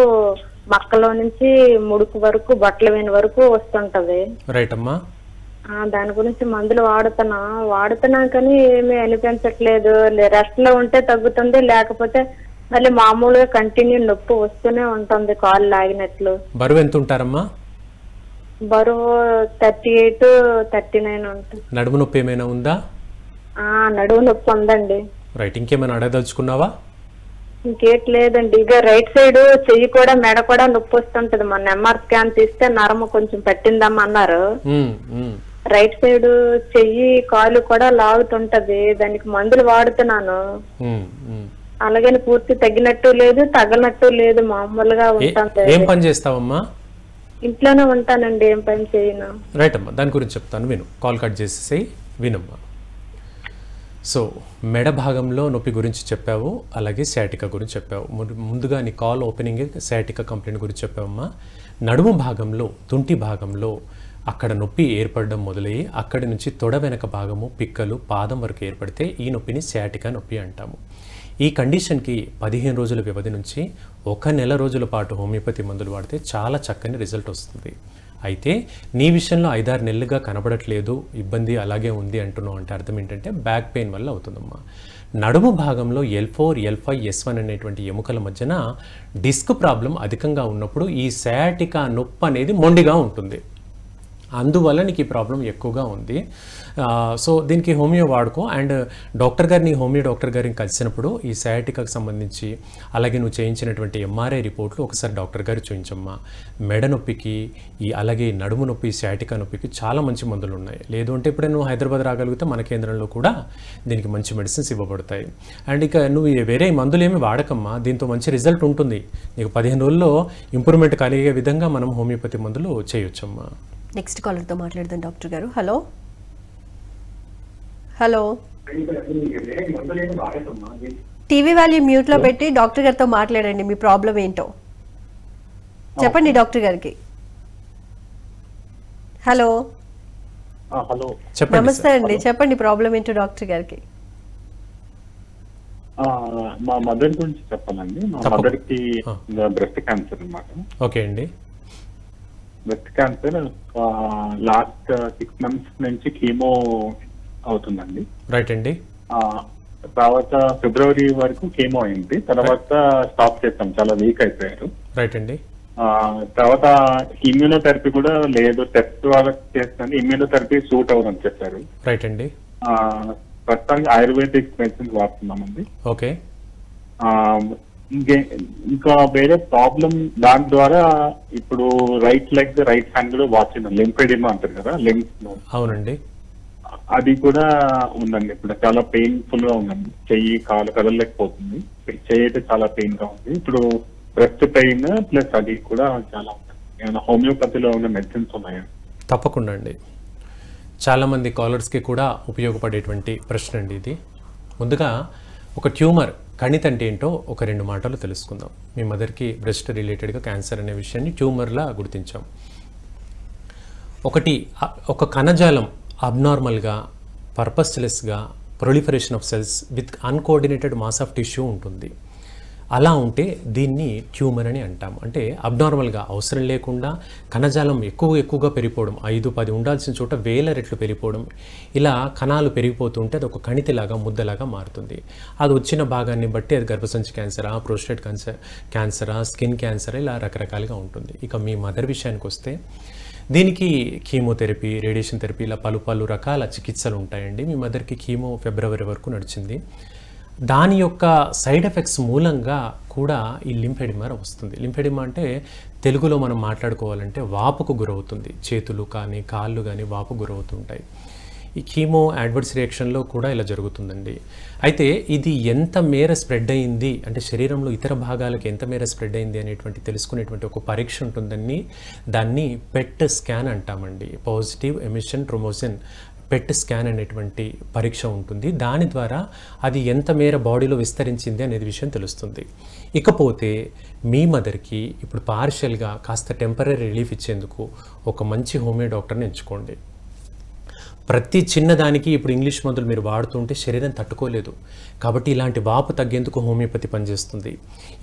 Speaker 6: మక్కలో నుంచి ముడుకు వరకు బట్టల వేని వరకు వస్తుంటది.
Speaker 2: రైట్ అమ్మా.
Speaker 6: దాని గురించి మందులు వాడుతున్నా కానీ ఏమీ అనిపించట్లేదు. రెస్ట్ లో ఉంటే తగ్గుతుంది, లేకపోతే మళ్ళీ మామూలుగా కంటిన్యూ నొప్పి వస్తూనే ఉంటుంది, కాలు లాగినట్లు.
Speaker 2: బరువు ఎంత ఉంటారమ్మా?
Speaker 6: బరువు 38-39 ఉంటుంది.
Speaker 2: నడుము నొప్పి ఏమైనా ఉందా?
Speaker 6: నడుము నొప్పి ఉందండి.
Speaker 2: రైట్, ఇంకేమైనా అడగదలుచుకున్నావా?
Speaker 6: ఇంకేట్లేదండి. ఇక రైట్ సైడ్ చెయ్యి కూడా మెడ కూడా నొప్పి వస్తుంటది. మొన్న ఎంఆర్ స్కాన్ తీస్తే నరము కొంచెం పట్టిందమ్మా అన్నారు. రైట్ సైడ్ చెయ్యి కాలు కూడా లాగుతుంటది. దానికి మందులు వాడుతున్నాను, అలాగని పూర్తి తగ్గినట్టు లేదు తగ్గనట్టు లేదు, మామూలుగా ఉంటాను.
Speaker 2: ఏం పని చేస్తావమ్మా?
Speaker 6: ఇంట్లోనే ఉంటానండి, ఏం పని చేయను.
Speaker 2: రైట్ అమ్మా, దాని గురించి చెప్తాను విను. కాల్ కట్ చేసేసి వినమ్మా. సో మెడ భాగంలో నొప్పి గురించి చెప్పావు, అలాగే సయాటికా గురించి చెప్పావు. ముందుగా నీ కాల్ ఓపెనింగ్ సయాటికా కంప్లైంట్ గురించి చెప్పావమ్మా. నడుము భాగంలో తుంటి భాగంలో అక్కడ నొప్పి ఏర్పడడం మొదలయ్యి అక్కడి నుంచి తొడ వెనక భాగము పిక్కలు పాదం వరకు ఏర్పడితే ఈ నొప్పిని సయాటికా నొప్పి అంటాము. ఈ కండిషన్కి 15 రోజుల వ్యవధి నుంచి 1 నెల రోజుల పాటు హోమియోపతి మందులు వాడితే చాలా చక్కని రిజల్ట్ వస్తుంది. అయితే నీ విషయంలో 5-6 నెలలుగా కనబడట్లేదు, ఇబ్బంది అలాగే ఉంది అంటున్నావు అంటే అర్థం ఏంటంటే బ్యాక్ పెయిన్ వల్ల అవుతుందమ్మా. నడుము భాగంలో L4, L5, S1 అనేటువంటి ఎముకల మధ్యన డిస్క్ ప్రాబ్లం అధికంగా ఉన్నప్పుడు ఈ సయాటికా నొప్పి అనేది మొండిగా ఉంటుంది. అందువల్ల నీకు ఈ ప్రాబ్లం ఎక్కువగా ఉంది. సో దీనికి హోమియో వాడుకో. అండ్ డాక్టర్ గారిని హోమియో డాక్టర్ గారిని కలిసినప్పుడు ఈ సయాటికాకు సంబంధించి అలాగే నువ్వు చేయించినటువంటి ఎంఆర్ఐ రిపోర్ట్లు ఒకసారి డాక్టర్ గారు చూపించమ్మా. మెడ నొప్పికి అలాగే నడుము నొప్పి సయాటికా నొప్పికి చాలా మంచి మందులు ఉన్నాయి. లేదు అంటే ఇప్పుడే నువ్వు హైదరాబాద్ రాగలిగితే మన కేంద్రంలో కూడా దీనికి మంచి మెడిసిన్స్ ఇవ్వబడతాయి. అండ్ ఇక నువ్వు వేరే మందులు ఏమి వాడకమ్మా, దీంతో మంచి రిజల్ట్ ఉంటుంది. నీకు 15 రోజుల్లో ఇంప్రూవ్మెంట్ కలిగే విధంగా మనం హోమియోపతి మందులు చేయొచ్చమ్మా.
Speaker 1: నెక్స్ట్ కాలర్తో మాట్లాడదాం డాక్టర్ గారు. హలో హలో, టీవీ వాల్యూమ్ మ్యూట్లో పెట్టి డాక్టర్ గారితో మాట్లాడండి. మీ ప్రాబ్లం ఏంటో చెప్పండి డాక్టర్ గారికి. హలో నమస్తే అండి, చెప్పండి ప్రాబ్లం ఏంటో డాక్టర్ గారికి.
Speaker 7: మా మదర్ గురించి చెప్పాలండి. మా మదర్ కి బ్రెస్ట్ క్యాన్సర్ అన్నమాట.
Speaker 2: ఓకే అండి.
Speaker 7: బ్రెస్ట్ క్యాన్సర్ లాస్ట్ 6 months నుంచి కీమో అవుతుందండి.
Speaker 2: రైట్ అండి.
Speaker 7: తర్వాత ఫిబ్రవరి వరకు కీమో అయింది, తర్వాత స్టాప్ చేస్తాం, చాలా వీక్ అయిపోయారు.
Speaker 2: రైట్ అండి.
Speaker 7: తర్వాత ఇమ్యూనోథెరపీ కూడా లేదు, టెస్ట్ వాళ్ళకి చేస్తాను, ఇమ్యూనోథెరపీ సూట్ అవ్వదని చెప్పారు.
Speaker 2: రైట్ అండి.
Speaker 7: ప్రస్తుతానికి ఆయుర్వేదిక్ మెడిసిన్స్ వాడుతున్నామండి.
Speaker 2: ఓకే.
Speaker 7: ఇంకా వేరే ప్రాబ్లం దాని ద్వారా ఇప్పుడు రైట్ లెగ్ రైట్ హ్యాండ్ కూడా వాచింది, లింఫెడిమా అంటారు కదా, లింఫ్.
Speaker 2: అవునండి.
Speaker 7: అది కూడా ఉందండి. ఇప్పుడు చాలా పెయిన్ఫుల్ గా ఉందండి, చెయ్యి కాలు కదలలేకపోతుంది, చెయ్యి అయితే చాలా పెయిన్ గా ఉంది. ఇప్పుడు బ్రెస్ట్ పెయిన్ ప్లస్ అది కూడా చాలా ఉంది. ఏమైనా హోమియోపతిలో ఉన్న మెడిసిన్స్ ఉన్నాయా?
Speaker 2: తప్పకుండా అండి, చాలామంది కాలర్స్కి కూడా ఉపయోగపడేటువంటి ప్రశ్న అండి ఇది. ముందుగా ఒక ట్యూమర్ కణితి అంటే ఏంటో ఒక 2 మాటలు తెలుసుకుందాం. మీ మదర్కి బ్రెస్ట్ రిలేటెడ్గా క్యాన్సర్ అనే విషయాన్ని ట్యూమర్లా గుర్తించాం. ఒక కణజాలం అబ్నార్మల్గా పర్పస్లెస్గా proliferation of cells with uncoordinated mass of tissue ఉంటుంది. అలా ఉంటే దీన్ని ట్యూమర్ అని అంటాం. అంటే అబ్నార్మల్గా అవసరం లేకుండా కణజాలం ఎక్కువగా పెరిగిపోవడం, 5-10 ఉండాల్సిన చోట 1000 రెట్లు పెరిగిపోవడం, ఇలా కణాలు పెరిగిపోతుంటే అది ఒక కణితిలాగా ముద్దలాగా మారుతుంది. అది వచ్చిన భాగాన్ని బట్టి అది గర్భసంచి క్యాన్సరా, ప్రోస్టేట్ క్యాన్సరా, స్కిన్ క్యాన్సరా, ఇలా రకరకాలుగా ఉంటుంది. ఇక మీ మదర్ విషయానికి వస్తే దీనికి కీమోథెరపీ, రేడియేషన్ థెరపీ, ఇలా పలు రకాల చికిత్సలు ఉంటాయండి. మీ మదర్కి కీమో ఫిబ్రవరి వరకు నడిచింది. దాని యొక్క సైడ్ ఎఫెక్ట్స్ మూలంగా కూడా ఈ లింఫెడిమా వస్తుంది. లింఫెడిమా అంటే తెలుగులో మనం మాట్లాడుకోవాలంటే వాపుకు గురవుతుంది. చేతులు కానీ కాళ్ళు కానీ వాపు గురవుతుంటాయి. ఈ కీమో అడ్వర్స్ రియాక్షన్లో కూడా ఇలా జరుగుతుందండి. అయితే ఇది ఎంత మేర స్ప్రెడ్ అయింది అంటే శరీరంలో ఇతర భాగాలకు ఎంత మేర స్ప్రెడ్ అయింది అనేటువంటి తెలుసుకునేటువంటి ఒక పరీక్ష ఉంటుందని, దాన్ని పెట్ స్కాన్ అంటామండి. పాజిటివ్ ఎమిషన్ ట్రోమోసిన్ పెట్ స్కాన్ అనేటువంటి పరీక్ష ఉంటుంది. దాని ద్వారా అది ఎంత మేర బాడీలో విస్తరించింది అనేది విషయం తెలుస్తుంది. ఇకపోతే మీ మదర్కి ఇప్పుడు పార్షియల్గా కాస్త టెంపరీ రిలీఫ్ ఇచ్చేందుకు ఒక మంచి హోమియో డాక్టర్ని ఎంచుకోండి. ప్రతి చిన్నదానికి ఇప్పుడు ఇంగ్లీష్ మందులు మీరు వాడుతుంటే శరీరం తట్టుకోలేదు. కాబట్టి ఇలాంటి వాపు తగ్గేందుకు హోమియోపతి పనిచేస్తుంది.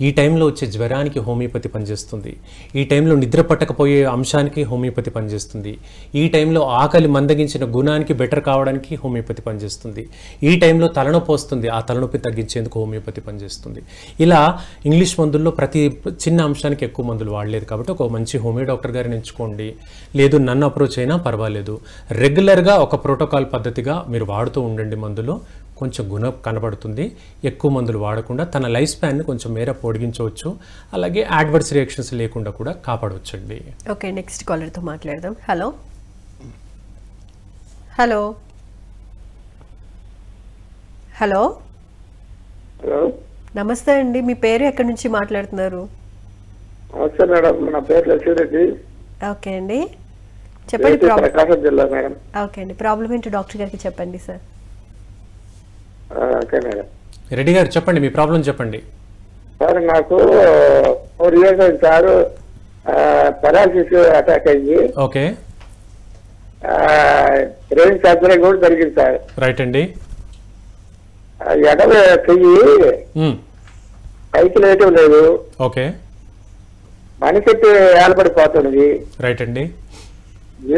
Speaker 2: ఈ టైంలో వచ్చే జ్వరానికి హోమియోపతి పనిచేస్తుంది. ఈ టైంలో నిద్ర పట్టకపోయే అంశానికి హోమియోపతి పనిచేస్తుంది. ఈ టైంలో ఆకలి మందగించిన గుణానికి బెటర్ కావడానికి హోమియోపతి పనిచేస్తుంది. ఈ టైంలో తలనొప్పి వస్తుంది, ఆ తలనొప్పి తగ్గించేందుకు హోమియోపతి పనిచేస్తుంది. ఇలా ఇంగ్లీష్ మందుల్లో ప్రతి చిన్న అంశానికి ఎక్కువ మందులు వాడలేదు. కాబట్టి ఒక మంచి హోమియో డాక్టర్ గారిని ఎంచుకోండి. లేదు నన్ను అప్రోచ్ అయినా పర్వాలేదు. రెగ్యులర్గా ఒక ప్రోటోకాల్ పద్ధతిగా మీరు వాడుతూ ఉండండి. మందులు కొంచెం గుణ కనబడుతుంది. ఎక్కువ మందులు వాడకుండా తన లైఫ్ స్పాన్ని కొంచెం మేర పొడిగించవచ్చు. అలాగే అడ్వర్స్ రియాక్షన్స్ లేకుండా కూడా కాపాడవచ్చండి.
Speaker 1: ఓకే, నెక్స్ట్ కాలర్తో మాట్లాడదాం. హలో హలో హలో
Speaker 4: హలో,
Speaker 1: నమస్తే అండి, మీ పేరు ఎక్కడి నుంచి మాట్లాడుతున్నారు?
Speaker 4: నమస్తే మేడం, నా పేరు లక్ష్మీరెడ్డి.
Speaker 1: ఓకే అండి, చెప్పండి.
Speaker 4: ప్రకాశం జిల్లా మేడం.
Speaker 1: ఓకే అండి, ప్రాబ్లం ఏంటో డాక్టర్ గారికి చెప్పండి సార్.
Speaker 4: Okay madam.
Speaker 2: రెడ్డి గారు చెప్పండి, మీ ప్రాబ్లం చెప్పండి.
Speaker 4: సార్ నాకు 4 years అయింది సార్, పెరాలసిస్ అటాక్ అయ్యి.
Speaker 2: ఓకే,
Speaker 4: బ్రెయిన్ సర్జరీ కూడా జరిగింది సార్.
Speaker 2: రైట్ అండి.
Speaker 4: ఎడమ చెయ్యి పైకి లేయటం లేదు.
Speaker 2: ఓకే,
Speaker 4: మనిషెట్టి ఏలబడిపోతుంది.
Speaker 2: రైట్ అండి.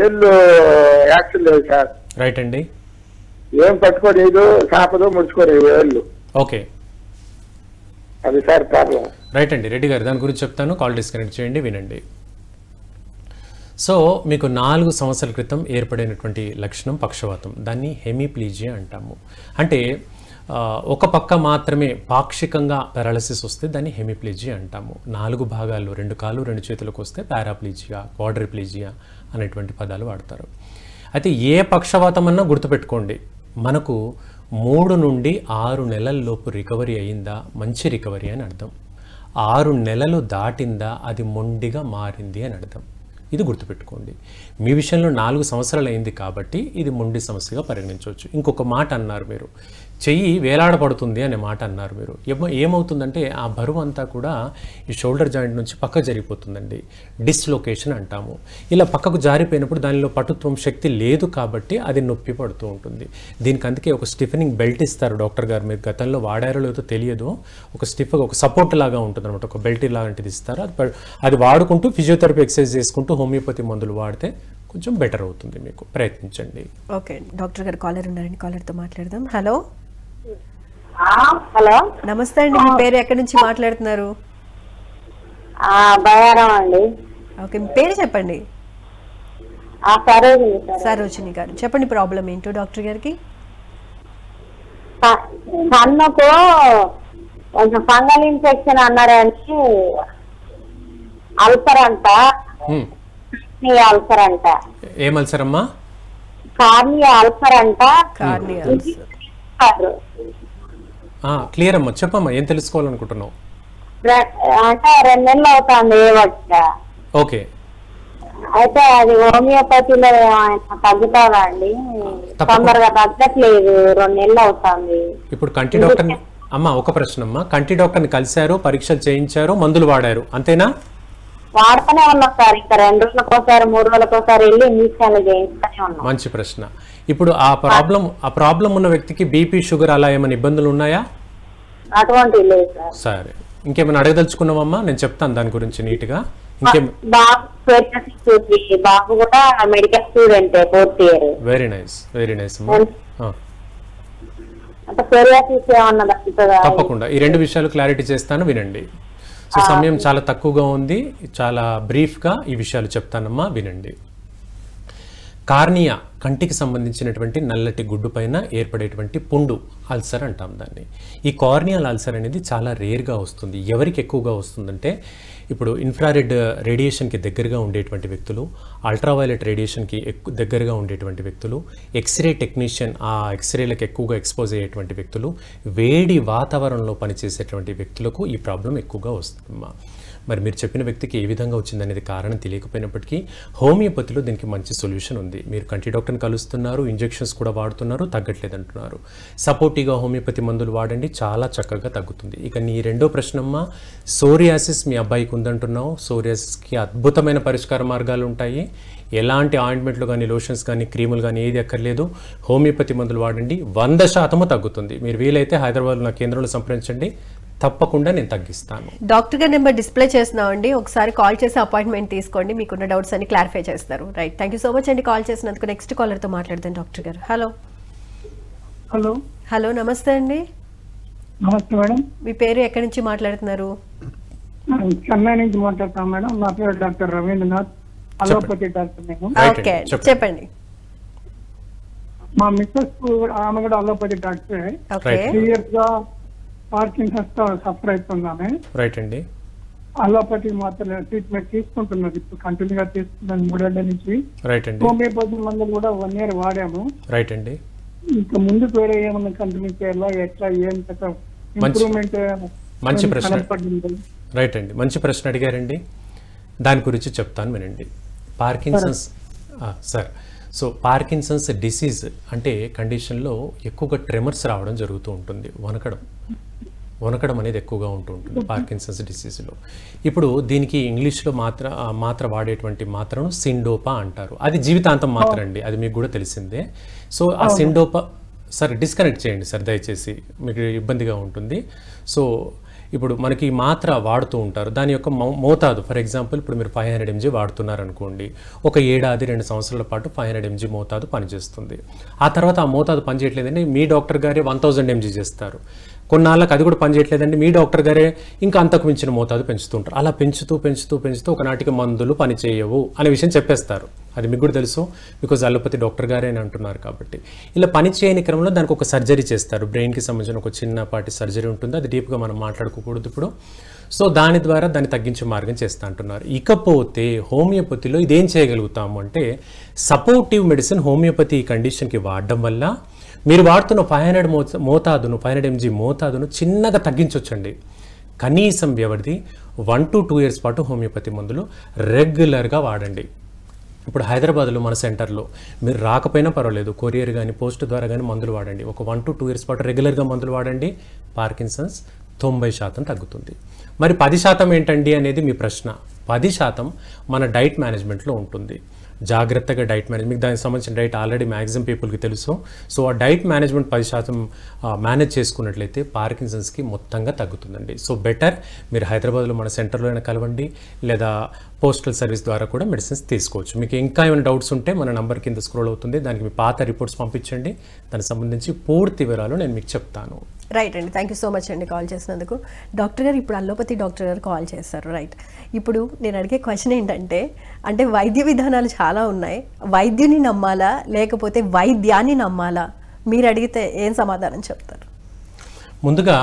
Speaker 4: ఏళ్ళు యాక్షన్ లేదు సార్.
Speaker 2: రైట్ అండి.
Speaker 4: ఏం పట్టుకోలేదు, సాపదు, ముడుచుకోలేదు ఏళ్ళు.
Speaker 2: ఓకే,
Speaker 4: అది సార్ ప్రాబ్లం.
Speaker 2: రైట్ అండి. రెడ్డి గారు దాని గురించి చెప్తాను, కాల్ డిస్కనెక్ట్ చేయండి, వినండి. సో మీకు 4 సంవత్సరాల క్రితం ఏర్పడినటువంటి లక్షణం పక్షవాతం. దాన్ని హెమిప్లీజియా అంటాము. అంటే ఒక పక్క మాత్రమే పాక్షికంగా పారాలసిస్ వస్తే దాన్ని హెమిప్లీజియా అంటాము. 4 భాగాల్లో 2 కాళ్ళు 2 చేతులకు వస్తే పారాప్లీజియా, క్వాడ్రిప్లీజియా అనేటువంటి పదాలు వాడతారు. అయితే ఏ పక్షవాతం అన్నా గుర్తుపెట్టుకోండి, మనకు 3 నుండి 6 నెలల లోపు రికవరీ అయిందా మంచి రికవరీ అని అర్థం. 6 నెలలు దాటిందా అది మొండిగా మారింది అని అర్థం. ఇది గుర్తుపెట్టుకోండి. మీ విషయంలో 4 సంవత్సరాలు అయింది కాబట్టి ఇది మొండి సమస్యగా పరిగణించవచ్చు. ఇంకొక మాట అన్నారు మీరు, చెయ్యి వేలాడపడుతుంది అనే మాట అన్నారు మీరు. ఏమవుతుందంటే ఆ బరువు అంతా కూడా ఈ షోల్డర్ జాయింట్ నుంచి పక్కకు జరిగిపోతుందండి. డిస్లొకేషన్ అంటాము. ఇలా పక్కకు జారిపోయినప్పుడు దానిలో పటుత్వం శక్తి లేదు కాబట్టి అది నొప్పి పడుతూ ఉంటుంది. దీనికి అందుకే ఒక స్టిఫెనింగ్ బెల్ట్ ఇస్తారు డాక్టర్ గారు. మీరు గతంలో వాడారో లేదో తెలియదు, ఒక స్టిఫ్గా ఒక సపోర్ట్ లాగా ఉంటుంది అనమాట, ఒక బెల్ట్ లాంటిది ఇస్తారు. అది వాడుకుంటూ ఫిజియోథెరపీ ఎక్సర్సైజ్ చేసుకుంటూ హోమియోపతి మందులు వాడితే కొంచెం బెటర్ అవుతుంది. మీకు ప్రయత్నించండి.
Speaker 1: ఓకే, డాక్టర్ గారు కాలర్ ఉన్నారండి, కాలర్తో మాట్లాడదాం. హలో
Speaker 6: హలో,
Speaker 1: నమస్తే అండి, మీ పేరు ఎక్కడి నుంచి మాట్లాడుతున్నారు?
Speaker 6: బయారం అండి.
Speaker 1: ఓకే, మీ పేరు చెప్పండి. సరోజిని గారు, చెప్పండి ప్రాబ్లం ఏంటో డాక్టర్ గారికి.
Speaker 6: కన్నుకు కొంచెం ఫంగల్ ఇన్ఫెక్షన్ అన్నారంటే అల్సర్ అంట. అల్సర్ అంట.
Speaker 2: ఏం అల్సర్ అమ్మా?
Speaker 6: కార్నియా అల్సర్ అంట.
Speaker 1: Cornea ulcer.
Speaker 2: క్లియర్ అమ్మా, చెప్పమ్మా, ఏం తెలుసుకోవాలనుకుంటున్నావు?
Speaker 6: అంటే 2 నెలలు అవుతుంది ఏవచ్చా.
Speaker 2: ఓకే,
Speaker 6: అయితే అది హోమియోపతిలో తగ్గుతుందా అండి? తొందరగా తగ్గట్లేదు, 2 నెలలు అవుతుంది.
Speaker 2: ఇప్పుడు కంటి డాక్టర్ అమ్మా, ఒక ప్రశ్న అమ్మా, కంటి డాక్టర్ని కలిశారు, పరీక్షలు చేయించారు, మందులు వాడారు, అంతేనా?
Speaker 6: వాడుతూనే ఉన్నాం సార్, ఇంకా 2 రోజులకు ఒకసారి 3 రోజులకు ఒకసారి వెళ్ళి ఇంజక్షన్లు చేయిస్తూనే ఉన్నాం.
Speaker 2: మంచి ప్రశ్న. ఇప్పుడు ఆ ప్రాబ్లం ఉన్న వ్యక్తికి బీపీ, షుగర్ అలా ఏమైనా ఇబ్బందులు ఉన్నాయా?
Speaker 6: అటువంటి లేదు సార్.
Speaker 2: సరే, ఇంకేమైనా అడగదలుచుకున్నామమ్మా? నేను చెప్తాను దాని గురించి నీట్గా.
Speaker 6: బాబు కూడా medical student, 4th year.
Speaker 2: Very nice, very nice అమ్మా. తప్పకుండా ఈ 2 విషయాలు క్లారిటీ చేస్తాను, వినండి. సో సమయం చాలా తక్కువగా ఉంది, చాలా బ్రీఫ్గా ఈ విషయాలు చెప్తానమ్మా, వినండి. కార్నియా, కంటికి సంబంధించినటువంటి నల్లటి గుడ్డు పైన ఏర్పడేటువంటి పుండు, అల్సర్ అంటాం దాన్ని. ఈ కార్నియల్ అల్సర్ అనేది చాలా రేర్గా వస్తుంది. ఎవరికి ఎక్కువగా వస్తుందంటే ఇప్పుడు ఇన్ఫ్రారెడ్ రేడియేషన్కి దగ్గరగా ఉండేటువంటి వ్యక్తులు, అల్ట్రావైలెట్ రేడియేషన్కి దగ్గరగా ఉండేటువంటి వ్యక్తులు, ఎక్స్రే టెక్నీషియన్ ఆ ఎక్స్రేలకు ఎక్కువగా ఎక్స్పోజ్ అయ్యేటువంటి వ్యక్తులు, వేడి వాతావరణంలో పనిచేసేటువంటి వ్యక్తులకు ఈ ప్రాబ్లం ఎక్కువగా వస్తుందమ్మా. మరి మీరు చెప్పిన వ్యక్తికి ఏ విధంగా వచ్చిందనేది కారణం తెలియకపోయినప్పటికీ హోమియోపతిలో దీనికి మంచి సొల్యూషన్ ఉంది. మీరు కంటి డాక్టర్ని కలుస్తున్నారు, ఇంజెక్షన్స్ కూడా వాడుతున్నారు, తగ్గట్లేదు అంటున్నారు. సపోర్టివ్గా హోమియోపతి మందులు వాడండి, చాలా చక్కగా తగ్గుతుంది. ఇక నీ 2వ ప్రశ్నమ్మా, సోరియాసిస్ మీ అబ్బాయికి ఉందంటున్నావు. సోరియాసిస్కి అద్భుతమైన పరిష్కార మార్గాలు ఉంటాయి. ఎలాంటి ఆయింట్మెంట్లు కానీ, లోషన్స్ కానీ, క్రీములు కానీ ఏది అక్కర్లేదు. హోమియోపతి మందులు వాడండి, 100% తగ్గుతుంది. మీరు వీలైతే హైదరాబాద్లో నా కేంద్రంలో సంప్రదించండి, తప్పకుండా నేను తగ్గిస్తాను.
Speaker 1: డాక్టర్ గారి నెంబర్ డిస్ప్లే చేస్తున్నామండి, ఒకసారి కాల్ చేసి అపాయింట్మెంట్ తీసుకోండి, మీకున్న డౌట్స్ అన్ని క్లారిఫై చేస్తారు. Right, thank you so much అండి కాల్ చేసినందుకు. నెక్స్ట్ కాలర్తో మాట్లాడదాం డాక్టర్ గారు. హలో
Speaker 8: హలో
Speaker 1: హలో, నమస్తే అండి.
Speaker 8: నమస్తే మేడం.
Speaker 1: మీ పేరు ఎక్కడి నుంచి మాట్లాడుతున్నారు?
Speaker 8: చెన్నై నుంచి మాట్లాడుతాం మేడం. నా పేరు డాక్టర్ రవీంద్రనాథ్, అలోపతి డాక్టర్. నేను
Speaker 1: ఓకే, చెప్పండి.
Speaker 8: మా మిస్సెస్ ఆమె కూడా అలోపతి డాక్టరే. 3 years గా పార్కిన్సన్స్ తో సఫర్ అవుతున్నామే.
Speaker 2: రైట్ అండి.
Speaker 8: అలోపతి మాత్రం ట్రీట్మెంట్ తీసుకుంటున్నది, ఇప్పుడు కంటిన్యూగా తీసుకున్నాను 3 ఏళ్ల నుంచి.
Speaker 2: రైట్ అండి.
Speaker 8: హోమియోపతి మందులు కూడా 1 year వాడాము.
Speaker 2: రైట్ అండి.
Speaker 8: ఇంకా ముందుకు వేరే ఏమన్నా కంటిన్యూ చేయాలా, ఎట్లా ఏం ఇంప్రూవ్మెంట్?
Speaker 2: మంచి ప్రశ్న. రైట్ అండి, మంచి ప్రశ్న అడిగారండి. దాని గురించి చెప్తాను వినండి. Parkinson's sir, so Parkinson's disease అంటే కండిషన్లో ఎక్కువగా ట్రెమర్స్ రావడం జరుగుతూ ఉంటుంది, వనకడం అనేది ఎక్కువగా ఉంటూ ఉంటుంది పార్కిన్సన్స్ డిసీజ్లో. ఇప్పుడు దీనికి ఇంగ్లీష్లో మాత్ర వాడేటువంటి మాత్రను సిండోపా అంటారు. అది జీవితాంతం మాత్ర అండి, అది మీకు కూడా తెలిసిందే. సో ఆ సిండోపా, సార్ డిస్కనెక్ట్ చేయండి సార్ దయచేసి, మీకు ఇబ్బందిగా ఉంటుంది. సో ఇప్పుడు మనకి మాత్ర వాడుతూ ఉంటారు, దాని యొక్క మోతాదు, ఫర్ ఎగ్జాంపుల్ ఇప్పుడు మీరు 500 mg వాడుతున్నారు అనుకోండి, ఒక 7-2 సంవత్సరాల పాటు 500 mg మోతాదు పనిచేస్తుంది. ఆ తర్వాత ఆ మోతాదు పనిచేయట్లేదండి, మీ డాక్టర్ గారే 1000 mg చేస్తారు. కొన్నాళ్ళకి అది కూడా పనిచేయట్లేదండి, మీ డాక్టర్ గారే ఇంకా అంతకు మించిన మోతాదు పెంచుతుంటారు. అలా పెంచుతూ ఒకనాటికి మందులు పనిచేయవు అనే విషయం చెప్పేస్తారు. అది మీకు కూడా తెలుసు, బికాజ్ అలోపతి డాక్టర్ గారే అని అంటున్నారు కాబట్టి. ఇలా పనిచేయని క్రమంలో దానికి ఒక సర్జరీ చేస్తారు, బ్రెయిన్కి సంబంధించిన ఒక చిన్నపాటి సర్జరీ ఉంటుంది, అది డీప్గా మనం మాట్లాడుకోకూడదు ఇప్పుడు. సో దాని ద్వారా దాన్ని తగ్గించే మార్గం చేస్తా అంటున్నారు. ఇకపోతే హోమియోపతిలో ఇదేం చేయగలుగుతాము అంటే, సపోర్టివ్ మెడిసిన్ హోమియోపతి కండిషన్కి వాడడం వల్ల మీరు వాడుతున్న 500 mg మోతాదును చిన్నగా తగ్గించవచ్చండి. కనీసం వ్యవధి 1 to 2 years పాటు హోమియోపతి మందులు రెగ్యులర్గా వాడండి. ఇప్పుడు హైదరాబాద్లో మన సెంటర్లో మీరు రాకపోయినా పర్వాలేదు, కొరియర్ కానీ పోస్ట్ ద్వారా కానీ మందులు వాడండి. ఒక 1 to 2 years పాటు రెగ్యులర్గా మందులు వాడండి, పార్కిన్సన్స్ 90% తగ్గుతుంది. మరి 10% ఏంటండి అనేది మీ ప్రశ్న. 10% మన డైట్ మేనేజ్మెంట్లో ఉంటుంది. జాగ్రత్తగా డైట్ మేనేజ్, మీకు దానికి సంబంధించిన డైట్ ఆల్రెడీ మ్యాక్సిమం పీపుల్కి తెలుసు. సో ఆ డైట్ మేనేజ్మెంట్ 10% మేనేజ్ చేసుకున్నట్లయితే పార్కిన్సన్స్కి మొత్తంగా తగ్గుతుందండి. సో బెటర్ మీరు హైదరాబాద్లో మన సెంటర్లో అయినా కలవండి, లేదా పోస్టల్ సర్వీస్ ద్వారా కూడా మెడిసిన్స్ తీసుకోవచ్చు. మీకు ఇంకా ఏమైనా డౌట్స్ ఉంటే మన నంబర్ కింద స్క్రోల్ అవుతుంది, దానికి మీ పాత రిపోర్ట్స్ పంపించండి, దానికి సంబంధించి పూర్తి వివరాలు నేను మీకు చెప్తాను.
Speaker 1: రైట్ అండి, థ్యాంక్ యూ సో మచ్ అండి కాల్ చేసినందుకు. డాక్టర్ గారు ఇప్పుడు అలోపతి డాక్టర్ గారు కాల్ చేస్తారు. రైట్, ఇప్పుడు నేను అడిగే క్వశ్చన్ ఏంటంటే, అంటే వైద్య విధానాలు చాలా ఉన్నాయి, వైద్యుని నమ్మాలా లేకపోతే వైద్యాన్ని నమ్మాలా? మీరు అడిగితే ఏం సమాధానం చెప్తారు?
Speaker 2: ముందుగా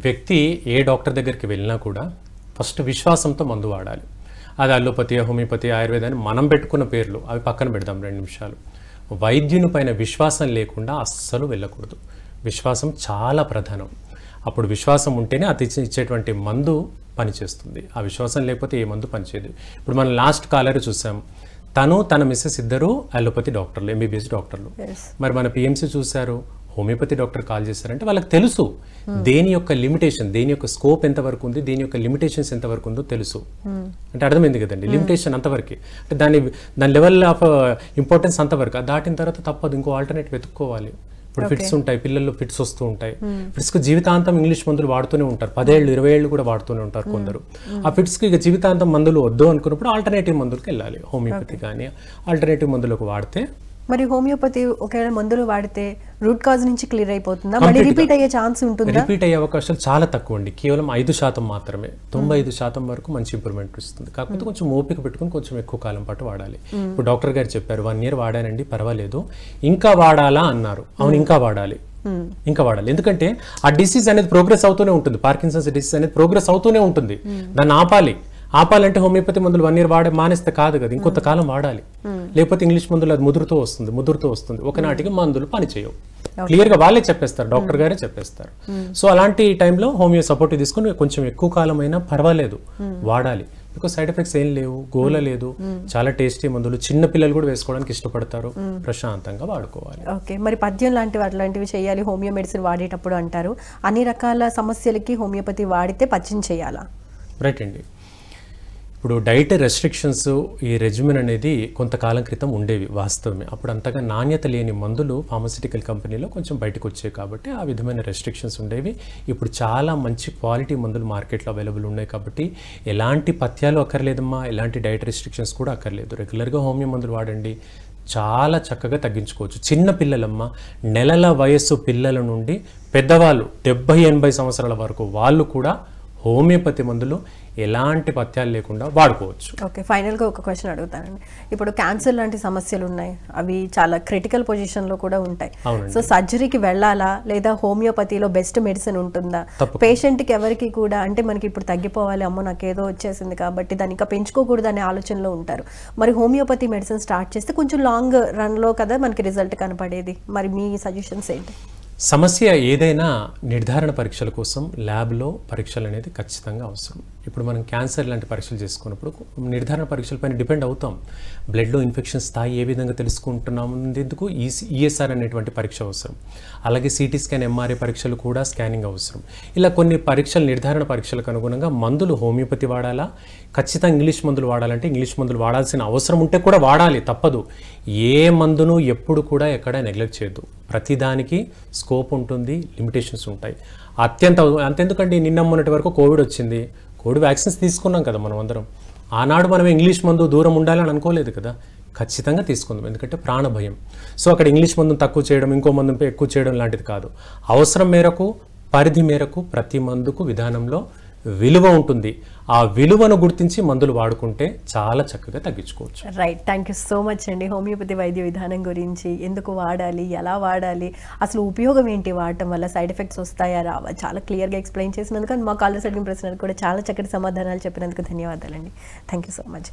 Speaker 2: వ్యక్తి ఏ డాక్టర్ దగ్గరికి వెళ్ళినా కూడా ఫస్ట్ విశ్వాసంతో మందు వాడాలి. అది అలోపతి, హోమియోపతి, ఆయుర్వేదాన్ని మనం పెట్టుకున్న పేర్లు అవి పక్కన పెడదాం 2 నిమిషాలు. వైద్యుని పైన విశ్వాసం లేకుండా అస్సలు వెళ్ళకూడదు. విశ్వాసం చాలా ప్రధానం. అప్పుడు విశ్వాసం ఉంటేనే అది ఇచ్చేటువంటి మందు పనిచేస్తుంది. ఆ విశ్వాసం లేకపోతే ఏ మందు పనిచేయదు. ఇప్పుడు మనం లాస్ట్ కాలర్ చూసాం, తన మిస్సెస్ ఇద్దరు అలోపతి డాక్టర్లు, ఎంబీబీఎస్ డాక్టర్లు. మరి మన పిఎంసీ చూశారు, హోమియోపతి డాక్టర్ కాల్ చేశారంటే వాళ్ళకి తెలుసు దేని యొక్క లిమిటేషన్, దేని యొక్క స్కోప్ ఎంతవరకు ఉంది, దేని యొక్క లిమిటేషన్స్ ఎంతవరకు ఉందో తెలుసు. అంటే అర్థమైంది కదండి, లిమిటేషన్ అంతవరకే, అంటే దాని లెవెల్ ఆఫ్ ఇంపార్టెన్స్ అంతవరకు. దాటిన తర్వాత తప్పదు, ఇంకో ఆల్టర్నేట్ వెతుక్కోవాలి. ఇప్పుడు ఫిట్స్ ఉంటాయి, పిల్లల్లో ఫిట్స్ వస్తూ ఉంటాయి. ఫిట్స్కి జీవితాంతం ఇంగ్లీష్ మందులు వాడుతూనే ఉంటారు, 10 ఏళ్ళు 20 ఏళ్ళు కూడా వాడుతూనే ఉంటారు కొందరు. ఆ ఫిట్స్కి ఇక జీవితాంతం మందులు వద్దు అనుకున్నప్పుడు ఆల్టర్నేటివ్ మందులకు వెళ్ళాలి. హోమియోపతి కానీ ఆల్టర్నేటివ్ మందులకు వాడితే.
Speaker 1: మరి హోమియోపతి ఒకవేళ మందులు వాడితే రూట్ కాజ్ నుంచి క్లియర్ అయిపోతుందా? మళ్ళీ రిపీట్ అయ్యే ఛాన్స్ ఉంటుందా?
Speaker 2: రిపీట్ అయ్యే అవకాశాలు చాలా తక్కువ అండి, కేవలం 5% మాత్రమే. 95% వరకు మంచి ఇంప్రూవ్మెంట్ ఇస్తుంది. కాకపోతే కొంచెం ఓపిక పెట్టుకుని కొంచెం ఎక్కువ కాలం పాటు వాడాలి. ఇప్పుడు డాక్టర్ గారు చెప్పారు 1 year వాడానండి పర్వాలేదు, ఇంకా వాడాలా అన్నారు. అవును, ఇంకా వాడాలి. ఎందుకంటే ఆ డిసీజ్ అనేది ప్రోగ్రెస్ అవుతూనే ఉంటుంది. పార్కిన్సన్స్ డిసీజ్ అనేది ప్రోగ్రెస్ అవుతూనే ఉంటుంది. దాన్ని ఆపాలంటే హోమియోపతి మందులు 1 year మానేస్తే కాదు కదా, ఇంకొంతకాలం వాడాలి. లేకపోతే ఇంగ్లీష్ మందులు అది ముదురుతూ వస్తుంది. ఒకనాటికి మందులు పనిచేయవు. క్లియర్గా వాళ్ళే చెప్పేస్తారు, డాక్టర్ గారే చెప్పేస్తారు. సో అలాంటి టైంలో హోమియో సపోర్ట్ తీసుకుని కొంచెం ఎక్కువ కాలం అయినా పర్వాలేదు వాడాలి. బికాస్ సైడ్ ఎఫెక్ట్స్ ఏం లేవు, గోల లేదు, చాలా టేస్టీ మందులు, చిన్న పిల్లలు కూడా వేసుకోవడానికి ఇష్టపడతారు. ప్రశాంతంగా వాడుకోవాలి.
Speaker 1: ఓకే, మరి పద్యం అట్లాంటివి చేయాలి హోమియో మెడిసిన్ వాడేటప్పుడు అంటారు. అన్ని రకాల సమస్యలకి హోమియోపతి వాడితే పద్యం చేయాలా?
Speaker 2: రైట్ అండి. ఇప్పుడు డైట్ రెస్ట్రిక్షన్స్, ఈ రెజిమెన్ అనేది కొంతకాలం క్రితం ఉండేవి, వాస్తవమే. అప్పుడు అంతగా నాణ్యత లేని మందులు ఫార్మస్యూటికల్ కంపెనీలో కొంచెం బయటకు వచ్చాయి కాబట్టి ఆ విధమైన రెస్ట్రిక్షన్స్ ఉండేవి. ఇప్పుడు చాలా మంచి క్వాలిటీ మందులు మార్కెట్లో అవైలబుల్ ఉన్నాయి కాబట్టి ఎలాంటి పథ్యాలు అక్కర్లేదమ్మా, ఎలాంటి డైట్ రెస్ట్రిక్షన్స్ కూడా అక్కర్లేదు. రెగ్యులర్గా హోమియో మందులు వాడండి, చాలా చక్కగా తగ్గించుకోవచ్చు. చిన్న పిల్లలమ్మ, నెలల వయస్సు పిల్లల నుండి పెద్దవాళ్ళు 70-80 సంవత్సరాల వరకు వాళ్ళు కూడా హోమియోపతి మందులు ఎలాంటి పథ్యాలు లేకుండా వాడుకోవచ్చు.
Speaker 1: ఓకే, ఫైనల్గా ఒక క్వశ్చన్ అడుగుతానండి. ఇప్పుడు క్యాన్సర్ లాంటి సమస్యలు ఉన్నాయి, అవి చాలా క్రిటికల్ పొజిషన్లో కూడా ఉంటాయి. సో సర్జరీకి వెళ్ళాలా లేదా హోమియోపతిలో బెస్ట్ మెడిసిన్ ఉంటుందా? పేషెంట్కి ఎవరికి కూడా అంటే మనకి ఇప్పుడు తగ్గిపోవాలి, అమ్మో నాకేదో వచ్చేసింది కాబట్టి దాన్ని ఇంకా పెంచుకోకూడదు అనే ఆలోచనలో ఉంటారు. మరి హోమియోపతి మెడిసిన్ స్టార్ట్ చేస్తే కొంచెం లాంగ్ రన్లో కదా మనకి రిజల్ట్ కనపడేది. మరి మీ సజెషన్స్ ఏంటి?
Speaker 2: సమస్య ఏదైనా నిర్ధారణ పరీక్షల కోసం ల్యాబ్లో పరీక్షలు అనేది ఖచ్చితంగా అవసరం. ఇప్పుడు మనం క్యాన్సర్ లాంటి పరీక్షలు చేసుకున్నప్పుడు నిర్ధారణ పరీక్షలపైన డిపెండ్ అవుతాం. బ్లడ్లో ఇన్ఫెక్షన్ స్థాయి ఏ విధంగా తెలుసుకుంటున్నామనేందుకు ఈఎస్ఆర్ అనేటువంటి పరీక్ష అవసరం. అలాగే సిటీ స్కాన్, ఎంఆర్ఐ పరీక్షలు కూడా స్కానింగ్ అవసరం. ఇలా కొన్ని పరీక్షలు నిర్ధారణ పరీక్షలకు అనుగుణంగా మందులు హోమియోపతి వాడాలా, ఖచ్చితంగా ఇంగ్లీష్ మందులు వాడాలంటే ఇంగ్లీష్ మందులు వాడాల్సిన అవసరం ఉంటే కూడా వాడాలి, తప్పదు. ఏ మందును ఎప్పుడు కూడా ఎక్కడ నెగ్లెక్ట్ చేయొద్దు. ప్రతిదానికి స్కోప్ ఉంటుంది, లిమిటేషన్స్ ఉంటాయి. అంతెందుకండి, నిన్న మొన్నటి వరకు కోవిడ్ వచ్చింది, కోవిడ్ వ్యాక్సిన్స్ తీసుకున్నాం కదా మనం అందరం. ఆనాడు మనం ఇంగ్లీష్ మందు దూరం ఉండాలని అనుకోలేదు కదా, ఖచ్చితంగా తీసుకుందాం. ఎందుకంటే ప్రాణభయం. సో అక్కడ ఇంగ్లీష్ మందును తక్కువ చేయడం, ఇంకో మందును ఎక్కువ చేయడం లాంటిది కాదు. అవసరం మేరకు, పరిధి మేరకు ప్రతి మందుకు విధానంలో విలువ ఉంటుంది. ఆ విలువను గుర్తించి మందులు వాడుకుంటే చాలా చక్కగా తగ్గించుకోవచ్చు.
Speaker 1: Right, thank you so much అండి. హోమియోపతి వైద్య విధానం గురించి, ఎందుకు వాడాలి, ఎలా వాడాలి, అసలు ఉపయోగం ఏంటి, వాడటం వల్ల సైడ్ ఎఫెక్ట్స్ వస్తాయా రావా, చాలా క్లియర్గా ఎక్స్ప్లెయిన్ చేసినందుకు, మా కాలర్స్ అడిగిన ప్రశ్నలకు కూడా చాలా చక్కటి సమాధానాలు చెప్పినందుకు ధన్యవాదాలండి. Thank you so much.